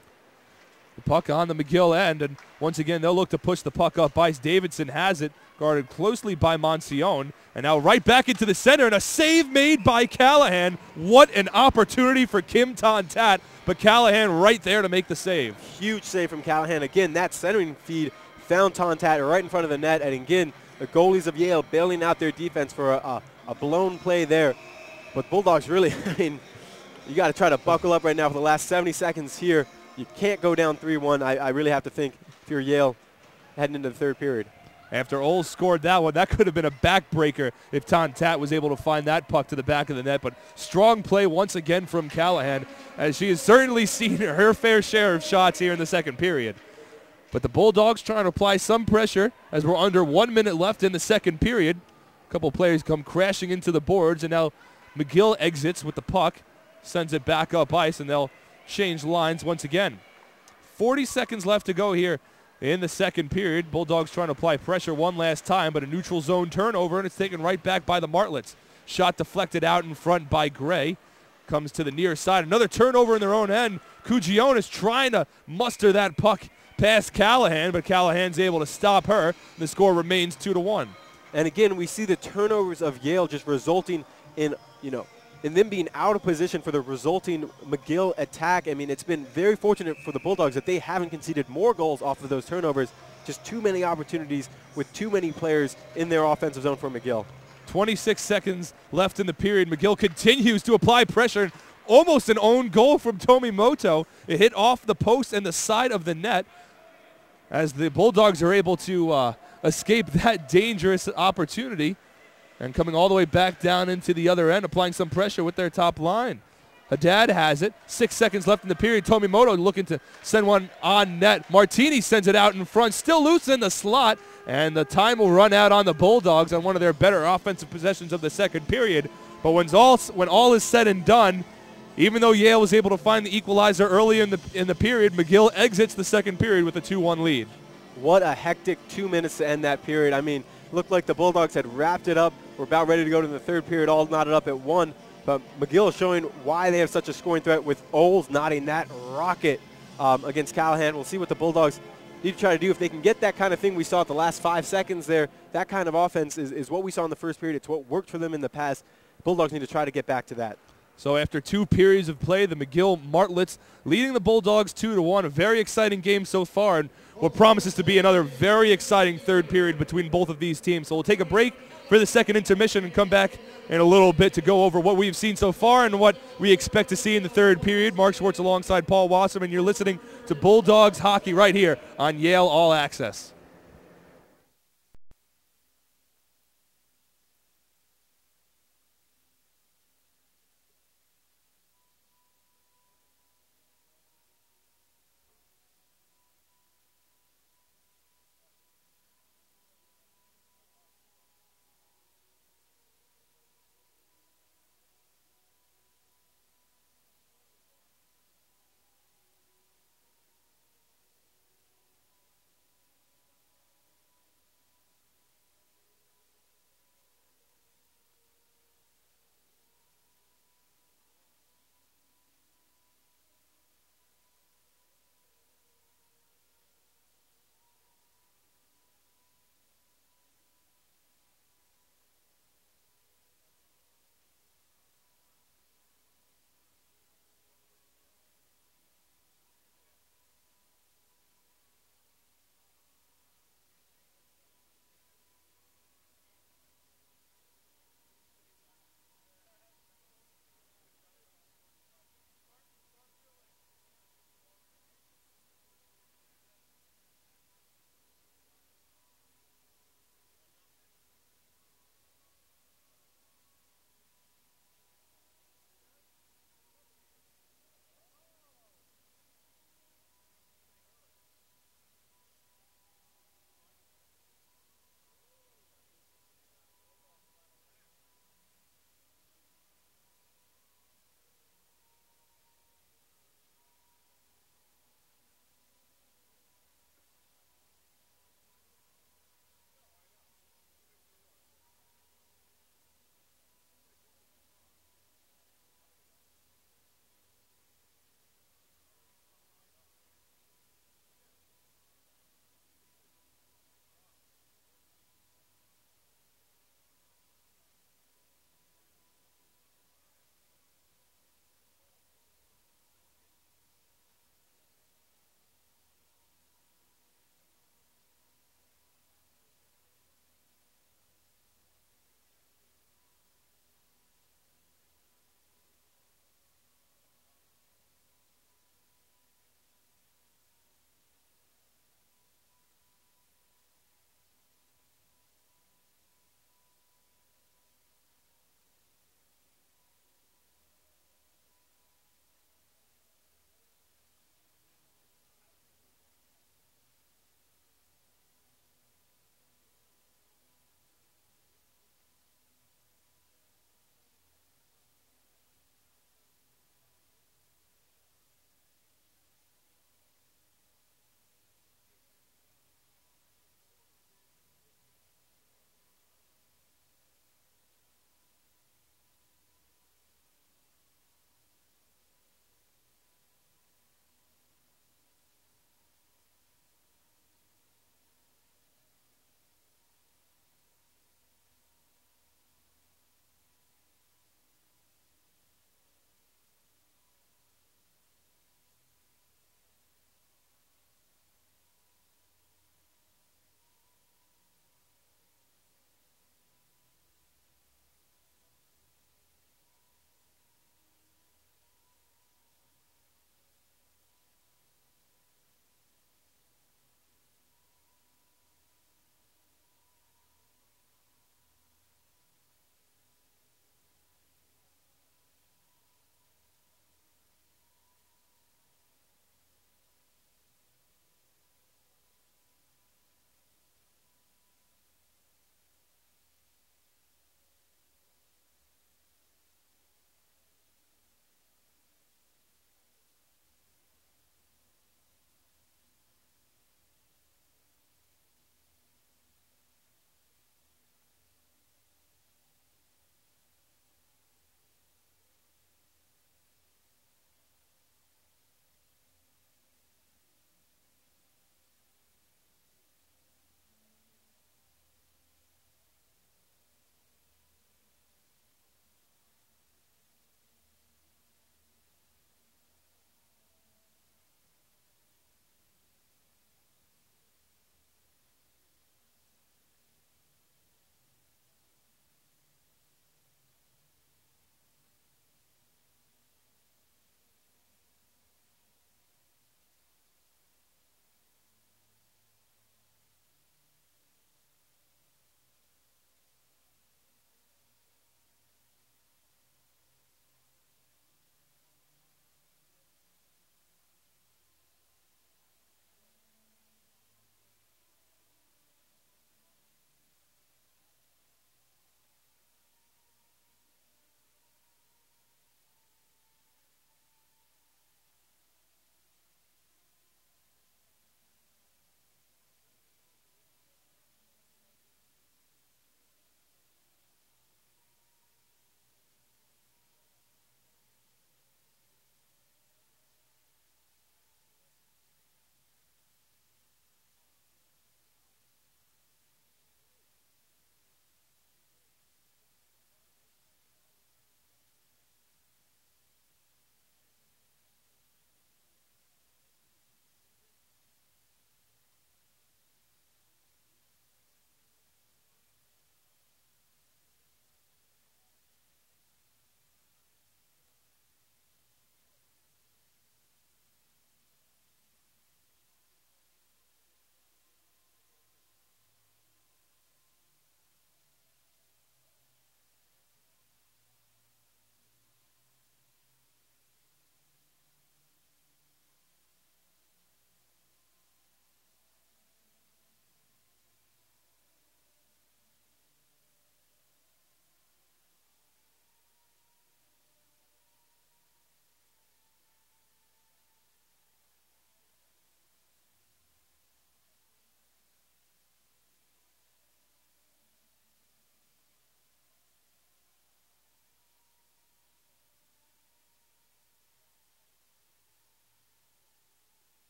The puck on the McGill end, and once again, they'll look to push the puck up ice. Davidson has it, guarded closely by Monsione, and now right back into the center, and a save made by Callahan. What an opportunity for Kim Tontat, but Callahan right there to make the save. Huge save from Callahan. Again, that centering feed found Tontat right in front of the net, and again, the goalies of Yale bailing out their defense for a blown play there. But Bulldogs really, I mean, you got to try to buckle up right now for the last 70 seconds here. You can't go down 3-1. I really have to think if you're Yale heading into the third period. After Oles scored that one, that could have been a backbreaker if Tontat was able to find that puck to the back of the net. But strong play once again from Callahan, as she has certainly seen her fair share of shots here in the second period. But the Bulldogs trying to apply some pressure as we're under 1 minute left in the second period. couple players come crashing into the boards, and now McGill exits with the puck, sends it back up ice, and they'll change lines once again. 40 seconds left to go here in the second period. Bulldogs trying to apply pressure one last time, but a neutral zone turnover, and it's taken right back by the Martlets. Shot deflected out in front by Gray. Comes to the near side. Another turnover in their own end. Cugionis trying to muster that puck past Callahan, but Callahan's able to stop her. The score remains 2-1. And again, we see the turnovers of Yale just resulting in, in them being out of position for the resulting McGill attack. I mean, it's been very fortunate for the Bulldogs that they haven't conceded more goals off of those turnovers. Just too many opportunities with too many players in their offensive zone for McGill. 26 seconds left in the period. McGill continues to apply pressure. Almost an own goal from Tomimoto. It hit off the post and the side of the net as the Bulldogs are able to escape that dangerous opportunity. And coming all the way back down into the other end, applying some pressure with their top line. Haddad has it. 6 seconds left in the period. Tomimoto looking to send one on net. Martini sends it out in front. Still loose in the slot. And the time will run out on the Bulldogs on one of their better offensive possessions of the second period. But when all is said and done, even though Yale was able to find the equalizer early in the period, McGill exits the second period with a 2-1 lead. What a hectic 2 minutes to end that period. I mean, looked like the Bulldogs had wrapped it up. We're about ready to go to the third period, all knotted up at 1. But McGill is showing why they have such a scoring threat with Oles knotting that rocket against Callahan. We'll see what the Bulldogs need to try to do. If they can get that kind of thing we saw at the last 5 seconds there, that kind of offense is what we saw in the first period. It's what worked for them in the past. Bulldogs need to try to get back to that. So after 2 periods of play, the McGill Martlets leading the Bulldogs 2-1. A very exciting game so far, and what promises to be another very exciting third period between both of these teams. So we'll take a break for the second intermission and come back in a little bit to go over what we've seen so far and what we expect to see in the third period. Marc Schwartz alongside Paul Wasserman. You're listening to Bulldogs Hockey right here on Yale All Access.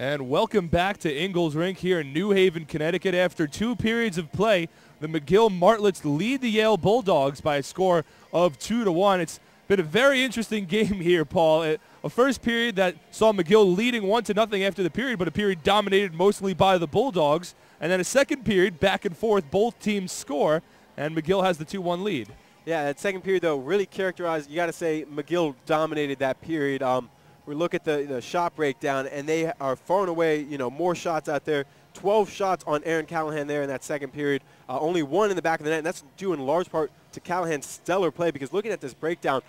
And welcome back to Ingalls Rink here in New Haven, Connecticut. After 2 periods of play, the McGill Martlets lead the Yale Bulldogs by a score of 2-1. It's been a very interesting game here, Paul. A first period that saw McGill leading 1-0 after the period, but a period dominated mostly by the Bulldogs. And then a second period, back and forth, both teams score, and McGill has the 2-1 lead. Yeah, that second period, though, really characterized. You got to say McGill dominated that period. We look at the shot breakdown, and they are far and away, more shots out there. 12 shots on Aaron Callahan there in that second period. Only 1 in the back of the net, and that's due in large part to Callahan's stellar play, because looking at this breakdown,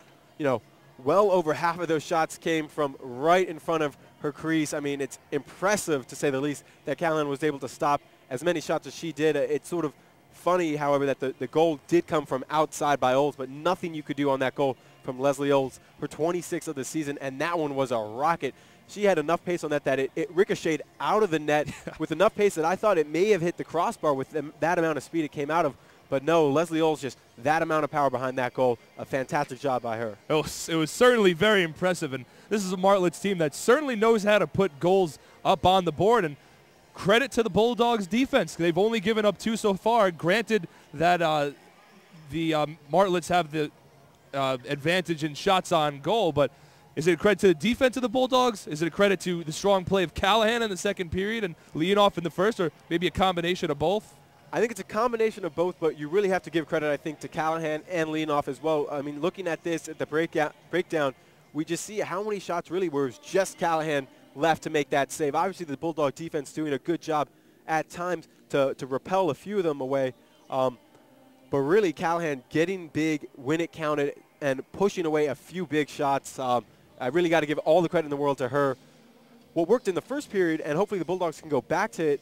well over half of those shots came from right in front of her crease. I mean, it's impressive, to say the least, that Callahan was able to stop as many shots as she did. It's sort of funny, however, that the goal did come from outside by Olds, but nothing you could do on that goal from Leslie Olds, her 26th of the season, and that one was a rocket. She had enough pace on that it ricocheted out of the net with enough pace that I thought it may have hit the crossbar with that amount of speed it came out of. But no, Leslie Olds, just that amount of power behind that goal. A fantastic job by her. It was certainly very impressive, and this is a Martlets team that certainly knows how to put goals up on the board, and credit to the Bulldogs defense. They've only given up 2 so far. Granted that the Martlets have the advantage in shots on goal, but is it a credit to the defense of the Bulldogs? Is it a credit to the strong play of Callahan in the second period and Leonoff in the first, or maybe a combination of both? I think it's a combination of both, but you really have to give credit, I think, to Callahan and Leonoff as well. I mean, looking at this, at the breakdown, we just see how many shots really were just Callahan left to make that save. Obviously, the Bulldog defense doing a good job at times to repel a few of them away. But really, Callahan getting big when it counted and pushing away a few big shots. I really got to give all the credit in the world to her. What worked in the first period, and hopefully the Bulldogs can go back to it,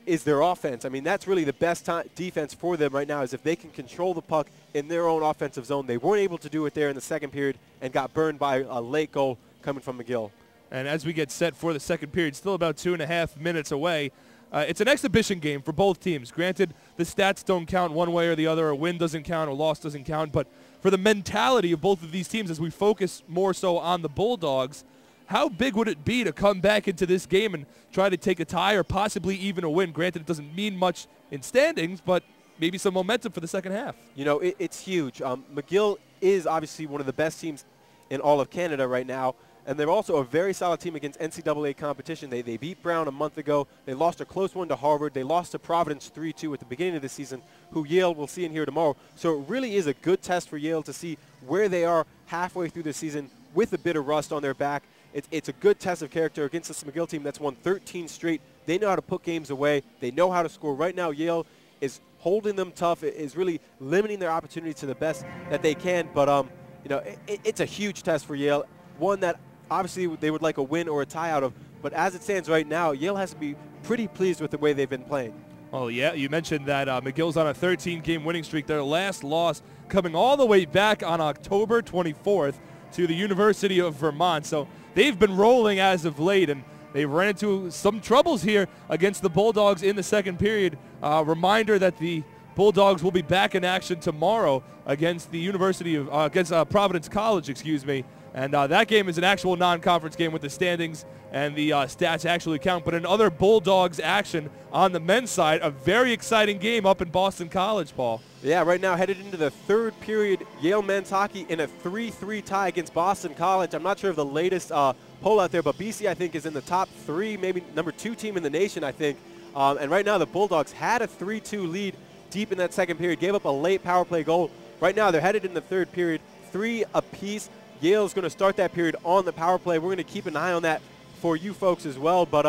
is their offense. I mean, that's really the best defense for them right now, is if they can control the puck in their own offensive zone. They weren't able to do it there in the second period and got burned by a late goal coming from McGill. And as we get set for the second period, still about 2.5 minutes away, it's an exhibition game for both teams. Granted, the stats don't count one way or the other. A win doesn't count, a loss doesn't count. But for the mentality of both of these teams, as we focus more so on the Bulldogs, how big would it be to come back into this game and try to take a tie or possibly even a win? Granted, it doesn't mean much in standings, but maybe some momentum for the second half. It's huge. McGill is obviously one of the best teams in all of Canada right now. And they're also a very solid team against NCAA competition. They beat Brown a month ago. They lost a close one to Harvard. They lost to Providence 3-2 at the beginning of the season, who Yale will see in here tomorrow. So it really is a good test for Yale to see where they are halfway through the season with a bit of rust on their back. It's a good test of character against this McGill team that's won 13 straight. They know how to put games away. They know how to score. Right now, Yale is holding them tough. It is really limiting their opportunity to the best that they can. But, it's a huge test for Yale, one that obviously they would like a win or a tie out of. But as it stands right now, Yale has to be pretty pleased with the way they've been playing. Oh, yeah. You mentioned that McGill's on a 13-game winning streak. Their last loss coming all the way back on October 24th to the University of Vermont. So they've been rolling as of late, and they ran into some troubles here against the Bulldogs in the second period. Reminder that the Bulldogs will be back in action tomorrow against the University of against Providence College, excuse me. And that game is an actual non-conference game with the standings and the stats actually count. But in other Bulldogs action on the men's side, a very exciting game up in Boston College, Paul. Yeah, right now headed into the third period, Yale men's hockey in a 3-3 tie against Boston College. I'm not sure of the latest poll out there, but BC, I think, is in the top 3, maybe number 2 team in the nation, I think. And right now the Bulldogs had a 3-2 lead deep in that second period, gave up a late power play goal. Right now they're headed in the third period, 3 apiece. Yale's going to start that period on the power play. We're going to keep an eye on that for you folks as well. But,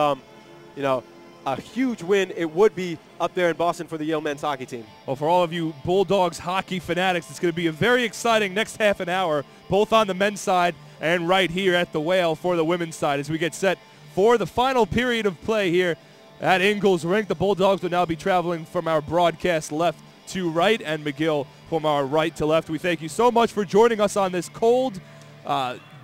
a huge win it would be up there in Boston for the Yale men's hockey team. Well, for all of you Bulldogs hockey fanatics, it's going to be a very exciting next half an hour, both on the men's side and right here at the Whale for the women's side as we get set for the final period of play here at Ingalls Rink. The Bulldogs will now be traveling from our broadcast left to right and McGill from our right to left. We thank you so much for joining us on this cold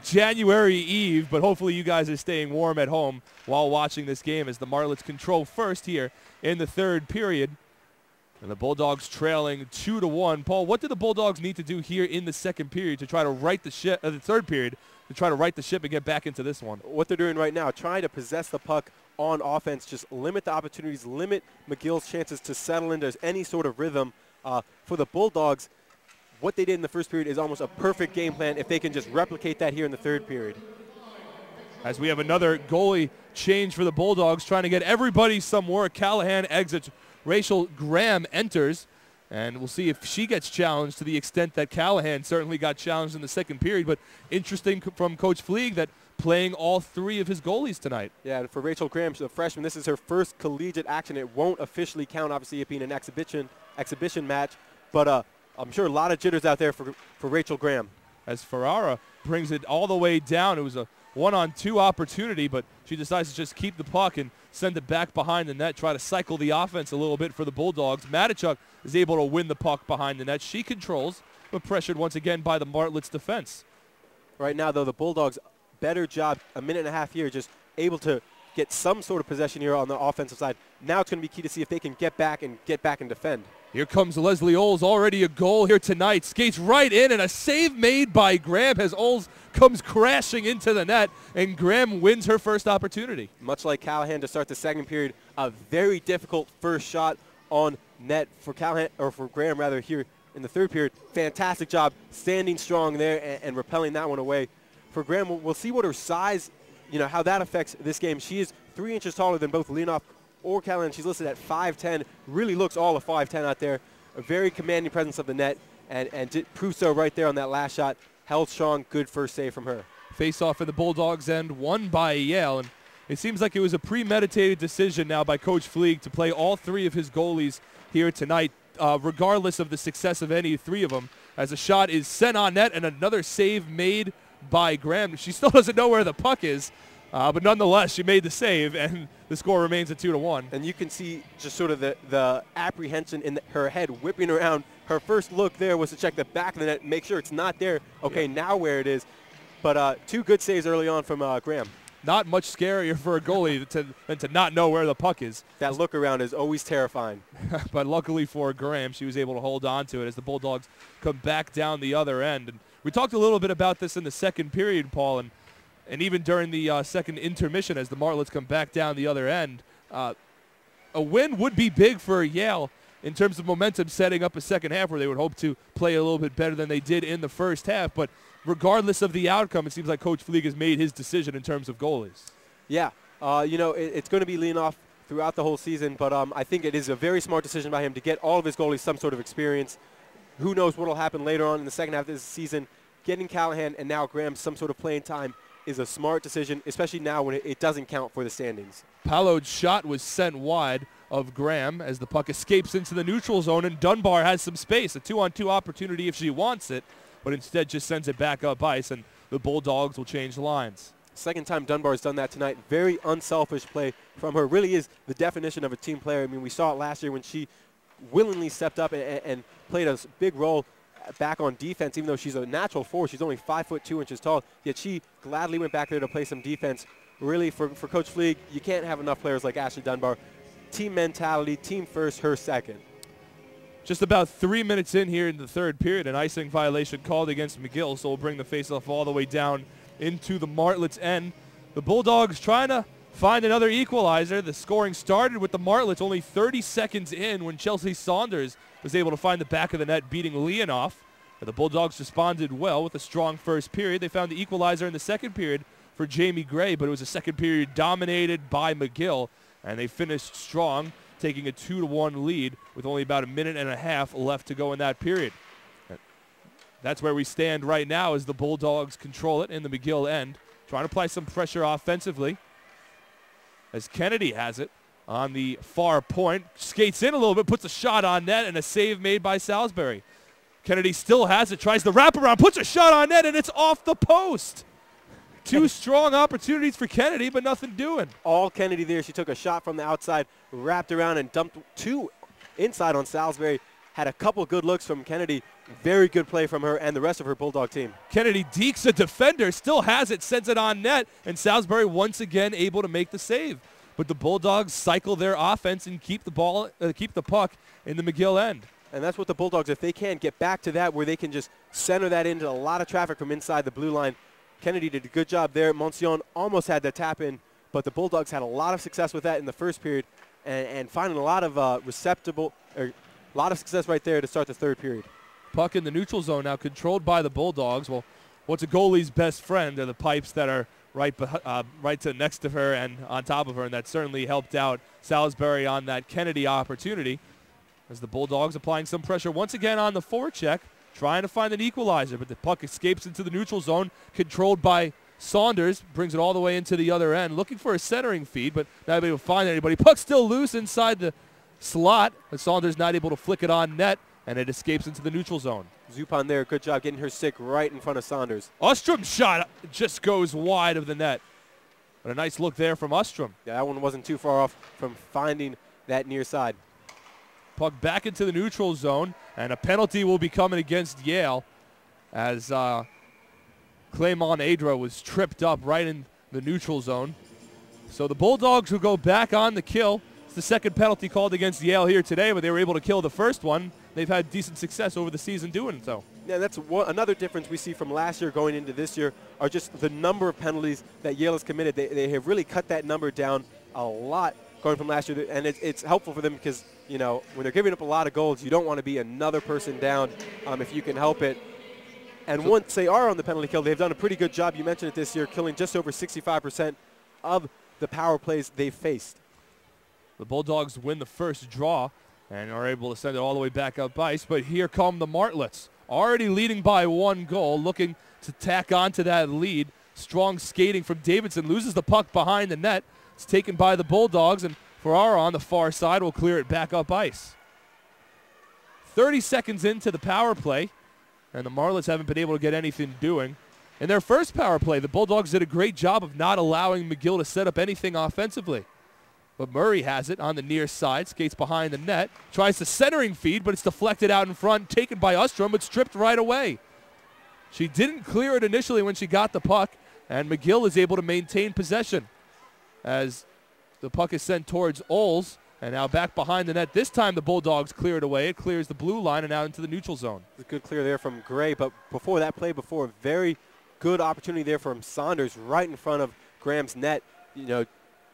January Eve, but hopefully you guys are staying warm at home while watching this game as the Martlets control first here in the third period. And the Bulldogs trailing 2-1. Paul, what do the Bulldogs need to do here in the second period to try to right the ship, the third period, to try to right the ship and get back into this one? What they're doing right now, trying to possess the puck on offense, just limit the opportunities, limit McGill's chances to settle into any sort of rhythm. For the Bulldogs, what they did in the first period is almost a perfect game plan if they can just replicate that here in the third period. As we have another goalie change for the Bulldogs, trying to get everybody some work. Callahan exits. Rachel Graham enters. And we'll see if she gets challenged to the extent that Callahan certainly got challenged in the second period. But interesting from Coach Fleeg that playing all three of his goalies tonight. Yeah, and for Rachel Graham, she's a freshman, this is her first collegiate action. It won't officially count, obviously, it being an exhibition match. But I'm sure a lot of jitters out there for Rachel Graham. As Ferrara brings it all the way down. It was a one-on-two opportunity, but she decides to just keep the puck and send it back behind the net, try to cycle the offense a little bit for the Bulldogs. Matichuk is able to win the puck behind the net. She controls, but pressured once again by the Martlets defense. Right now, though, the Bulldogs, better job, a minute and a half here, just able to get some sort of possession here on the offensive side. Now it's going to be key to see if they can get back and defend. Here comes Leslie Oles, already a goal here tonight. Skates right in, and a save made by Graham as Oles comes crashing into the net, and Graham wins her first opportunity. Much like Callahan to start the second period, a very difficult first shot on net for Callahan, or for Graham rather, here in the third period. Fantastic job standing strong there and repelling that one away. For Graham, we'll see what her size, how that affects this game. She is 3 inches taller than both Leonoff or Callahan. She's listed at 5'10", really looks all of 5'10" out there. A very commanding presence of the net, and did prove so right there on that last shot. Held strong, good first save from her. Face-off at the Bulldogs' end, won by Yale, and it seems like it was a premeditated decision now by Coach Fleeg to play all three of his goalies here tonight, regardless of the success of any three of them, as a shot is sent on net and another save made by Graham. She still doesn't know where the puck is, but nonetheless, she made the save, and the score remains at 2-1. And you can see just sort of the apprehension in her head whipping around. Her first look there was to check the back of the net, make sure it's not there. Okay, now where it is. But 2 good saves early on from Graham. Not much scarier for a goalie than to not know where the puck is. That look around is always terrifying. But luckily for Graham, she was able to hold on to it as the Bulldogs come back down the other end. And we talked a little bit about this in the second period, Paul, and even during the second intermission as the Martlets come back down the other end. A win would be big for Yale in terms of momentum, setting up a second half where they would hope to play a little bit better than they did in the first half. But regardless of the outcome, it seems like Coach Fleeg has made his decision in terms of goalies. Yeah, it's going to be Leonoff throughout the whole season, but I think it is a very smart decision by him to get all of his goalies some sort of experience. Who knows what will happen later on in the second half of this season. Getting Callahan and now Graham some sort of playing time is a smart decision, especially now when it doesn't count for the standings. Palo's shot was sent wide of Graham as the puck escapes into the neutral zone, and Dunbar has some space, a 2-on-2 opportunity if she wants it, but instead just sends it back up ice, and the Bulldogs will change lines. Second time Dunbar's done that tonight. Very unselfish play from her. Really is the definition of a team player. I mean, we saw it last year when she willingly stepped up and played a big role back on defense, even though she's a natural force. She's only 5'2" tall, yet she gladly went back there to play some defense. Really, for Coach Fleeg, you can't have enough players like Ashley Dunbar. Team mentality, team first, her second. Just about 3 minutes in here in the third period, an icing violation called against McGill, so we'll bring the faceoff all the way down into the Martlets' end. The Bulldogs trying to find another equalizer. The scoring started with the Martlets only 30 seconds in when Chelsea Saunders was able to find the back of the net, beating Leonoff. The Bulldogs responded well with a strong first period. They found the equalizer in the second period for Jamie Gray, but it was a second period dominated by McGill, and they finished strong, taking a 2-1 lead with only about a minute and a half left to go in that period. That's where we stand right now as the Bulldogs control it in the McGill end, trying to apply some pressure offensively as Kennedy has it on the far point, skates in a little bit, puts a shot on net, and a save made by Salisbury. Kennedy still has it, tries the wraparound, puts a shot on net, and it's off the post. 2 strong opportunities for Kennedy, but nothing doing. All Kennedy there. She took a shot from the outside, wrapped around, and dumped 2 inside on Salisbury. Had a couple good looks from Kennedy. Very good play from her and the rest of her Bulldog team. Kennedy dekes a defender, still has it, sends it on net, and Salisbury once again able to make the save. But the Bulldogs cycle their offense and keep the puck in the McGill end. And that's what the Bulldogs, if they can get back to that where they can just center that into a lot of traffic from inside the blue line. Kennedy did a good job there. Monsignor almost had the tap in, but the Bulldogs had a lot of success with that in the first period and finding a lot of a lot of success right there to start the third period. Puck in the neutral zone now, controlled by the Bulldogs. Well, what's a goalie's best friend are the pipes that are right to next to her and on top of her, and that certainly helped out Salisbury on that Kennedy opportunity as the Bulldogs applying some pressure once again on the forecheck, trying to find an equalizer, but the puck escapes into the neutral zone, controlled by Saunders, brings it all the way into the other end, looking for a centering feed, but not able to find anybody. Puck still loose inside the slot, but Saunders not able to flick it on net, and it escapes into the neutral zone. Zupan there, good job getting her stick right in front of Saunders. Ostrom shot just goes wide of the net. But a nice look there from Ostrom. Yeah, that one wasn't too far off from finding that near side. Puck back into the neutral zone, and a penalty will be coming against Yale as Clement Adra was tripped up right in the neutral zone. So the Bulldogs will go back on the kill. It's the second penalty called against Yale here today, but they were able to kill the first one. They've had decent success over the season doing so. Yeah, that's another difference we see from last year going into this year are just the number of penalties that Yale has committed. They have really cut that number down a lot going from last year, and it's helpful for them because, you know, when they're giving up a lot of goals, you don't want to be another person down if you can help it. And once they are on the penalty kill, they've done a pretty good job. You mentioned it this year, killing just over 65% of the power plays they've faced. The Bulldogs win the first draw and are able to send it all the way back up ice. But here come the Martlets, already leading by 1 goal, looking to tack onto that lead. Strong skating from Davidson, loses the puck behind the net. It's taken by the Bulldogs, and Ferrara on the far side will clear it back up ice. 30 seconds into the power play, and the Martlets haven't been able to get anything doing. In their first power play, the Bulldogs did a great job of not allowing McGill to set up anything offensively. But Murray has it on the near side, skates behind the net, tries the centering feed, but it's deflected out in front, taken by Ostrom, but stripped right away. She didn't clear it initially when she got the puck, and McGill is able to maintain possession as the puck is sent towards Oles, and now back behind the net. This time the Bulldogs clear it away. It clears the blue line and out into the neutral zone. A good clear there from Gray, but before that play, a very good opportunity there from Saunders right in front of Graham's net. You know,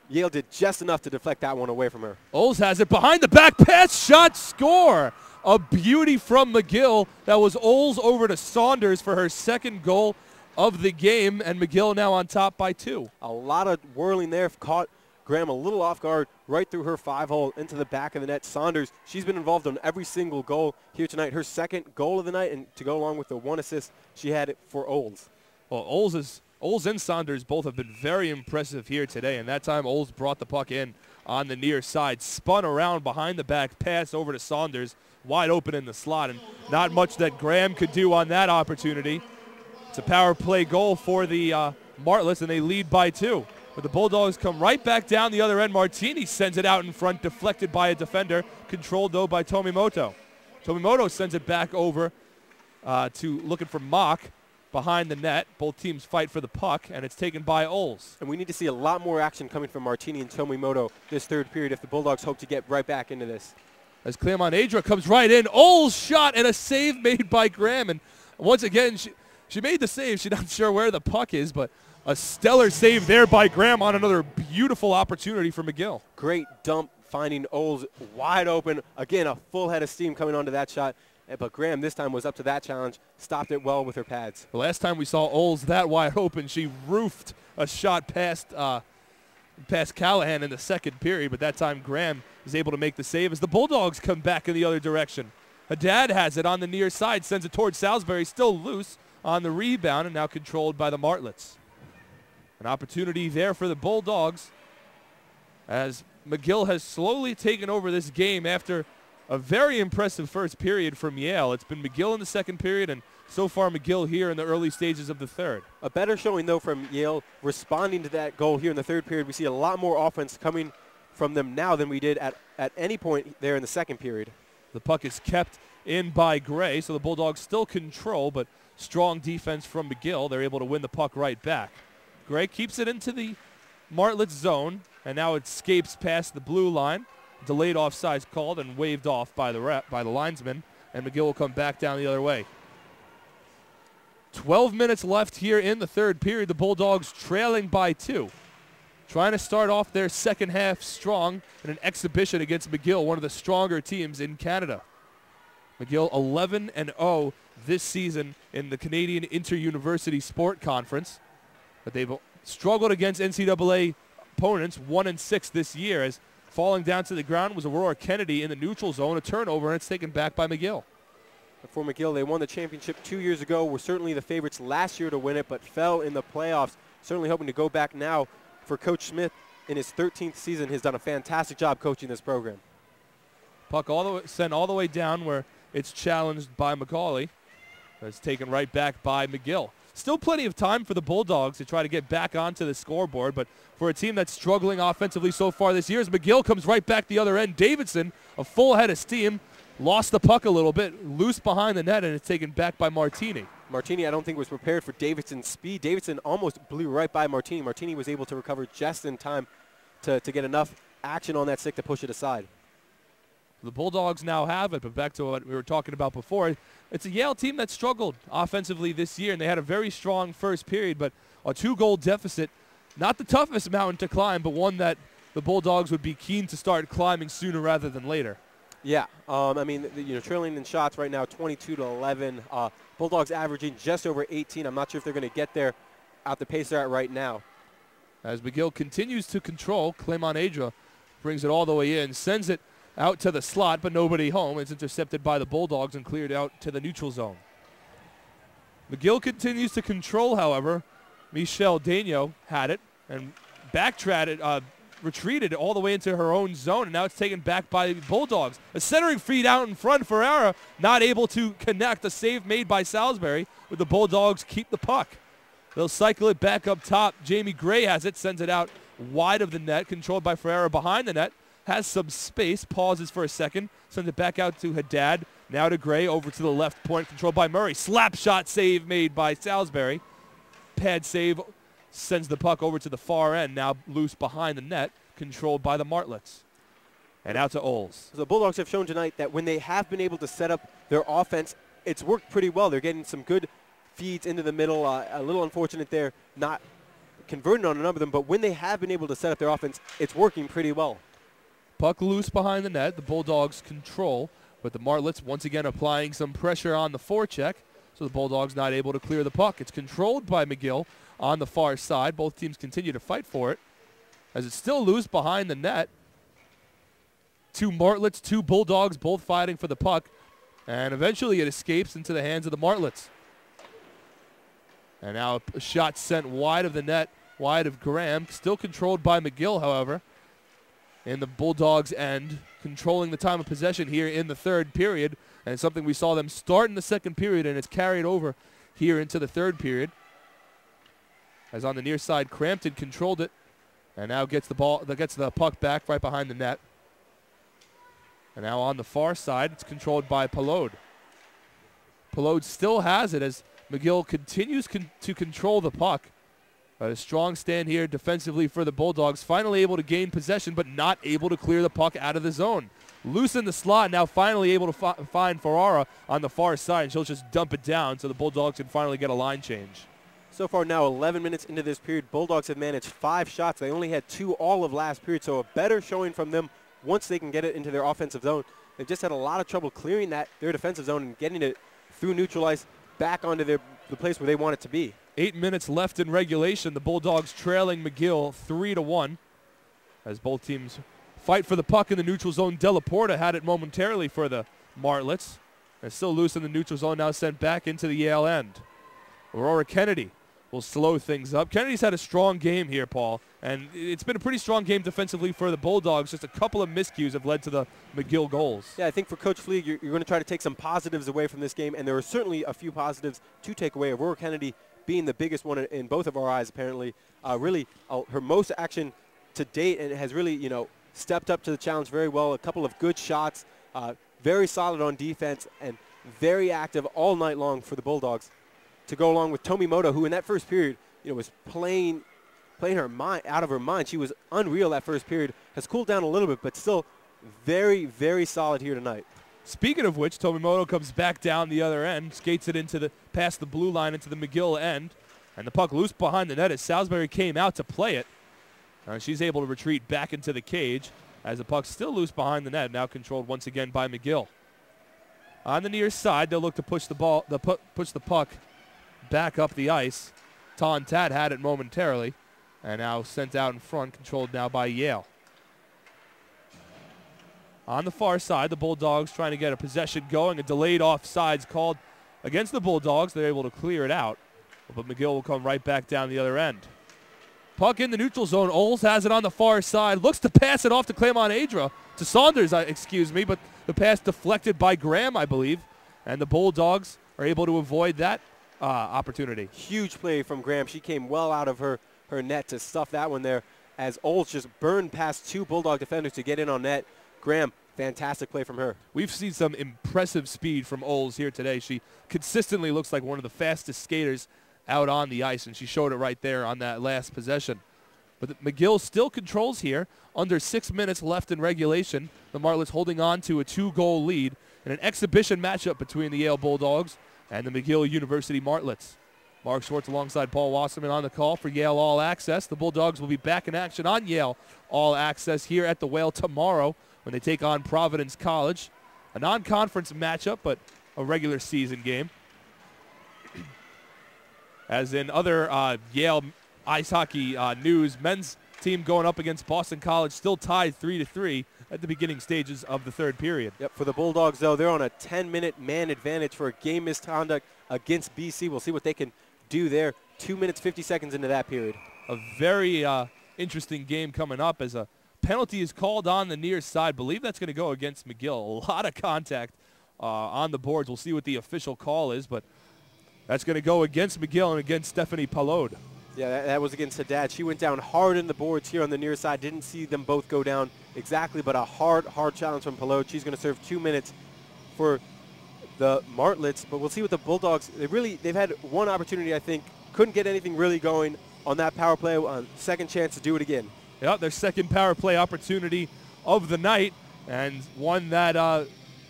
Yale did just enough to deflect that one away from her. Oles has it behind the back pass, shot, score. A beauty from McGill. That was Oles over to Saunders for her second goal of the game, and McGill now on top by 2. A lot of whirling there, caught Graham a little off guard right through her 5-hole into the back of the net. Saunders, she's been involved on every single goal here tonight. Her second goal of the night, and to go along with the 1 assist she had it for Oles. Well, Oles and Saunders both have been very impressive here today, and that time Oles brought the puck in on the near side, spun around behind the back, pass over to Saunders, wide open in the slot, and not much that Graham could do on that opportunity. It's a power play goal for the Martlets, and they lead by 2. But the Bulldogs come right back down the other end. Martini sends it out in front, deflected by a defender, controlled, though, by Tomimoto. Tomimoto sends it back over to looking for Marc behind the net. Both teams fight for the puck, and it's taken by Oles. And we need to see a lot more action coming from Martini and Tomimoto this third period if the Bulldogs hope to get right back into this. As Clement Adra comes right in, Oles shot and a save made by Graham. And once again, she made the save. She's not sure where the puck is, but a stellar save there by Graham on another beautiful opportunity for McGill. Great dump, finding Oles wide open. Again, a full head of steam coming onto that shot. But Graham this time was up to that challenge, stopped it well with her pads. The last time we saw Oles that wide open, she roofed a shot past Callahan in the second period, but that time Graham is able to make the save as the Bulldogs come back in the other direction. Haddad has it on the near side, sends it towards Salisbury, still loose on the rebound, and now controlled by the Martlets. An opportunity there for the Bulldogs as McGill has slowly taken over this game after a very impressive first period from Yale. It's been McGill in the second period, and so far McGill here in the early stages of the third. A better showing, though, from Yale responding to that goal here in the third period. We see a lot more offense coming from them now than we did at any point there in the second period. The puck is kept in by Gray, so the Bulldogs still control, but strong defense from McGill. They're able to win the puck right back. Gray keeps it into the Martlets zone, and now it escapes past the blue line. Delayed offsides called and waved off by the linesman, and McGill will come back down the other way. 12 minutes left here in the third period. The Bulldogs trailing by 2. trying to start off their second half strong in an exhibition against McGill, one of the stronger teams in Canada. McGill 11-0 this season in the Canadian Inter-University Sport Conference. But they've struggled against NCAA opponents, 1-6 this year, as falling down to the ground was Aurora Kennedy in the neutral zone, a turnover, and it's taken back by McGill. For McGill, they won the championship 2 years ago, were certainly the favorites last year to win it, but fell in the playoffs. Certainly hoping to go back now. For Coach Smith, in his 13th season, has done a fantastic job coaching this program. Puck sent all the way down where it's challenged by McCauley. It's taken right back by McGill. Still plenty of time for the Bulldogs to try to get back onto the scoreboard, but for a team that's struggling offensively so far this year, as McGill comes right back the other end. Davidson, a full head of steam, lost the puck a little bit, loose behind the net, and it's taken back by Martini. Martini, I don't think, was prepared for Davidson's speed. Davidson almost blew right by Martini. Martini was able to recover just in time to get enough action on that stick to push it aside. The Bulldogs now have it, but back to what we were talking about before, it's a Yale team that struggled offensively this year, and they had a very strong first period, but a 2-goal deficit, not the toughest mountain to climb, but one that the Bulldogs would be keen to start climbing sooner rather than later. Yeah, I mean, trailing in shots right now, 22-11. Bulldogs averaging just over 18. I'm not sure if they're going to get there at the pace they're at right now. As McGill continues to control, Clement Adra brings it all the way in, sends it out to the slot, but nobody home. It's intercepted by the Bulldogs and cleared out to the neutral zone. McGill continues to control, however. Michelle Daigneault had it and retreated all the way into her own zone, and now it's taken back by the Bulldogs. A centering feed out in front. Ferreira not able to connect. A save made by Salisbury, with the Bulldogs keep the puck. They'll cycle it back up top. Jamie Gray has it, sends it out wide of the net, controlled by Ferreira behind the net. Has some space, pauses for a second, sends it back out to Haddad. Now to Gray, over to the left point, controlled by Murray. Slap shot save made by Salisbury. Pad save sends the puck over to the far end, now loose behind the net, controlled by the Martlets. And out to Oles. The Bulldogs have shown tonight that when they have been able to set up their offense, it's worked pretty well. They're getting some good feeds into the middle. A little unfortunate there, not converting on a number of them, but when they have been able to set up their offense, it's working pretty well. Puck loose behind the net. The Bulldogs control, but the Martlets once again applying some pressure on the forecheck, so the Bulldogs not able to clear the puck. It's controlled by McGill on the far side. Both teams continue to fight for it, as it's still loose behind the net. 2 Martlets, 2 Bulldogs, both fighting for the puck, and eventually it escapes into the hands of the Martlets. And now a shot sent wide of the net, wide of Graham, still controlled by McGill, however. In the Bulldogs' end, controlling the time of possession here in the third period. And it's something we saw them start in the second period, and it's carried over here into the third period. As on the near side, Crampton controlled it, and now gets the puck back right behind the net. And now on the far side, it's controlled by Palode. Palode still has it as McGill continues to control the puck. A strong stand here defensively for the Bulldogs. Finally able to gain possession, but not able to clear the puck out of the zone. Loose in the slot, now finally able to find Ferrara on the far side, and she'll just dump it down so the Bulldogs can finally get a line change. So far now, 11 minutes into this period, Bulldogs have managed 5 shots. They only had 2 all of last period, so a better showing from them once they can get it into their offensive zone. They've just had a lot of trouble clearing their defensive zone and getting it through neutral ice back onto the place where they want it to be. 8 minutes left in regulation. The Bulldogs trailing McGill 3-1 as both teams fight for the puck in the neutral zone. Della Porta had it momentarily for the Martlets. They're still loose in the neutral zone, now sent back into the Yale end. Aurora Kennedy will slow things up. Kennedy's had a strong game here, Paul, and it's been a pretty strong game defensively for the Bulldogs. Just a couple of miscues have led to the McGill goals. Yeah, I think for Coach Fleeg, you're going to try to take some positives away from this game, and there are certainly a few positives to take away. Aurora Kennedy being the biggest one in both of our eyes, apparently. Her most action to date, and has really, stepped up to the challenge very well. A couple of good shots, very solid on defense, and very active all night long for the Bulldogs. To go along with Tomimoto, who in that first period, was playing her mind out of her mind. She was unreal that first period. Has cooled down a little bit, but still very, very solid here tonight. Speaking of which, Tomimoto comes back down the other end, skates it past the blue line into the McGill end, and the puck loose behind the net as Salisbury came out to play it. She's able to retreat back into the cage as the puck's still loose behind the net, now controlled once again by McGill. On the near side, they'll look to push push the puck back up the ice. Tat had it momentarily, and now sent out in front, controlled now by Yale. On the far side, the Bulldogs trying to get a possession going. A delayed offsides called against the Bulldogs. They're able to clear it out, but McGill will come right back down the other end. Puck in the neutral zone. Oles has it on the far side. Looks to pass it off to Claremont Adra. To Saunders, excuse me, but the pass deflected by Graham, I believe. And the Bulldogs are able to avoid that opportunity. Huge play from Graham. She came well out of her net to stuff that one there as Oles just burned past 2 Bulldog defenders to get in on net. Graham, fantastic play from her. We've seen some impressive speed from Oles here today. She consistently looks like one of the fastest skaters out on the ice, and she showed it right there on that last possession. But McGill still controls here. Under 6 minutes left in regulation. The Martlets holding on to a 2-goal lead in an exhibition matchup between the Yale Bulldogs and the McGill University Martlets. Marc Schwartz alongside Paul Wasserman on the call for Yale All Access. The Bulldogs will be back in action on Yale All Access here at the Whale tomorrow when they take on Providence College. A non-conference matchup, but a regular season game. As in other Yale ice hockey news, men's team going up against Boston College, still tied 3-3 at the beginning stages of the third period. Yep, for the Bulldogs, though, they're on a 10-minute man advantage for a game misconduct against BC. We'll see what they can do there. 2 minutes, 50 seconds into that period. A very interesting game coming up as a penalty is called on the near side. Believe that's going to go against McGill. A lot of contact on the boards. We'll see what the official call is, but that's going to go against McGill and against Stephanie Palode. Yeah, that was against Haddad. She went down hard in the boards here on the near side. Didn't see them both go down exactly, but a hard challenge from Palode. She's going to serve 2 minutes for the Martlets, but we'll see what the Bulldogs, they've had one opportunity, I think, couldn't get anything really going on that power play. Second chance to do it again. Yeah, their second power play opportunity of the night, and one that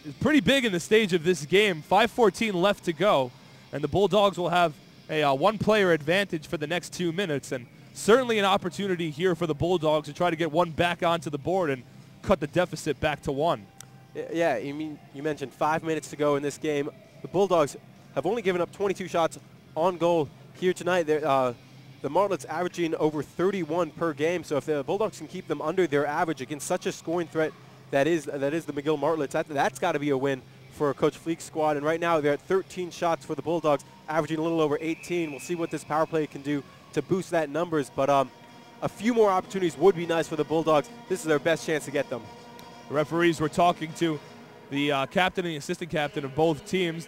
is pretty big in the stage of this game. 5:14 left to go, and the Bulldogs will have a one-player advantage for the next 2 minutes, and certainly an opportunity here for the Bulldogs to try to get one back onto the board and cut the deficit back to 1. Yeah, you mentioned 5 minutes to go in this game. The Bulldogs have only given up 22 shots on goal here tonight. The Martlets averaging over 31 per game, so if the Bulldogs can keep them under their average against such a scoring threat that is the McGill Martlets, that's got to be a win for Coach Fleek's squad. And right now they're at 13 shots for the Bulldogs, averaging a little over 18. We'll see what this power play can do to boost that numbers, but a few more opportunities would be nice for the Bulldogs. This is their best chance to get them. The referees were talking to the captain and the assistant captain of both teams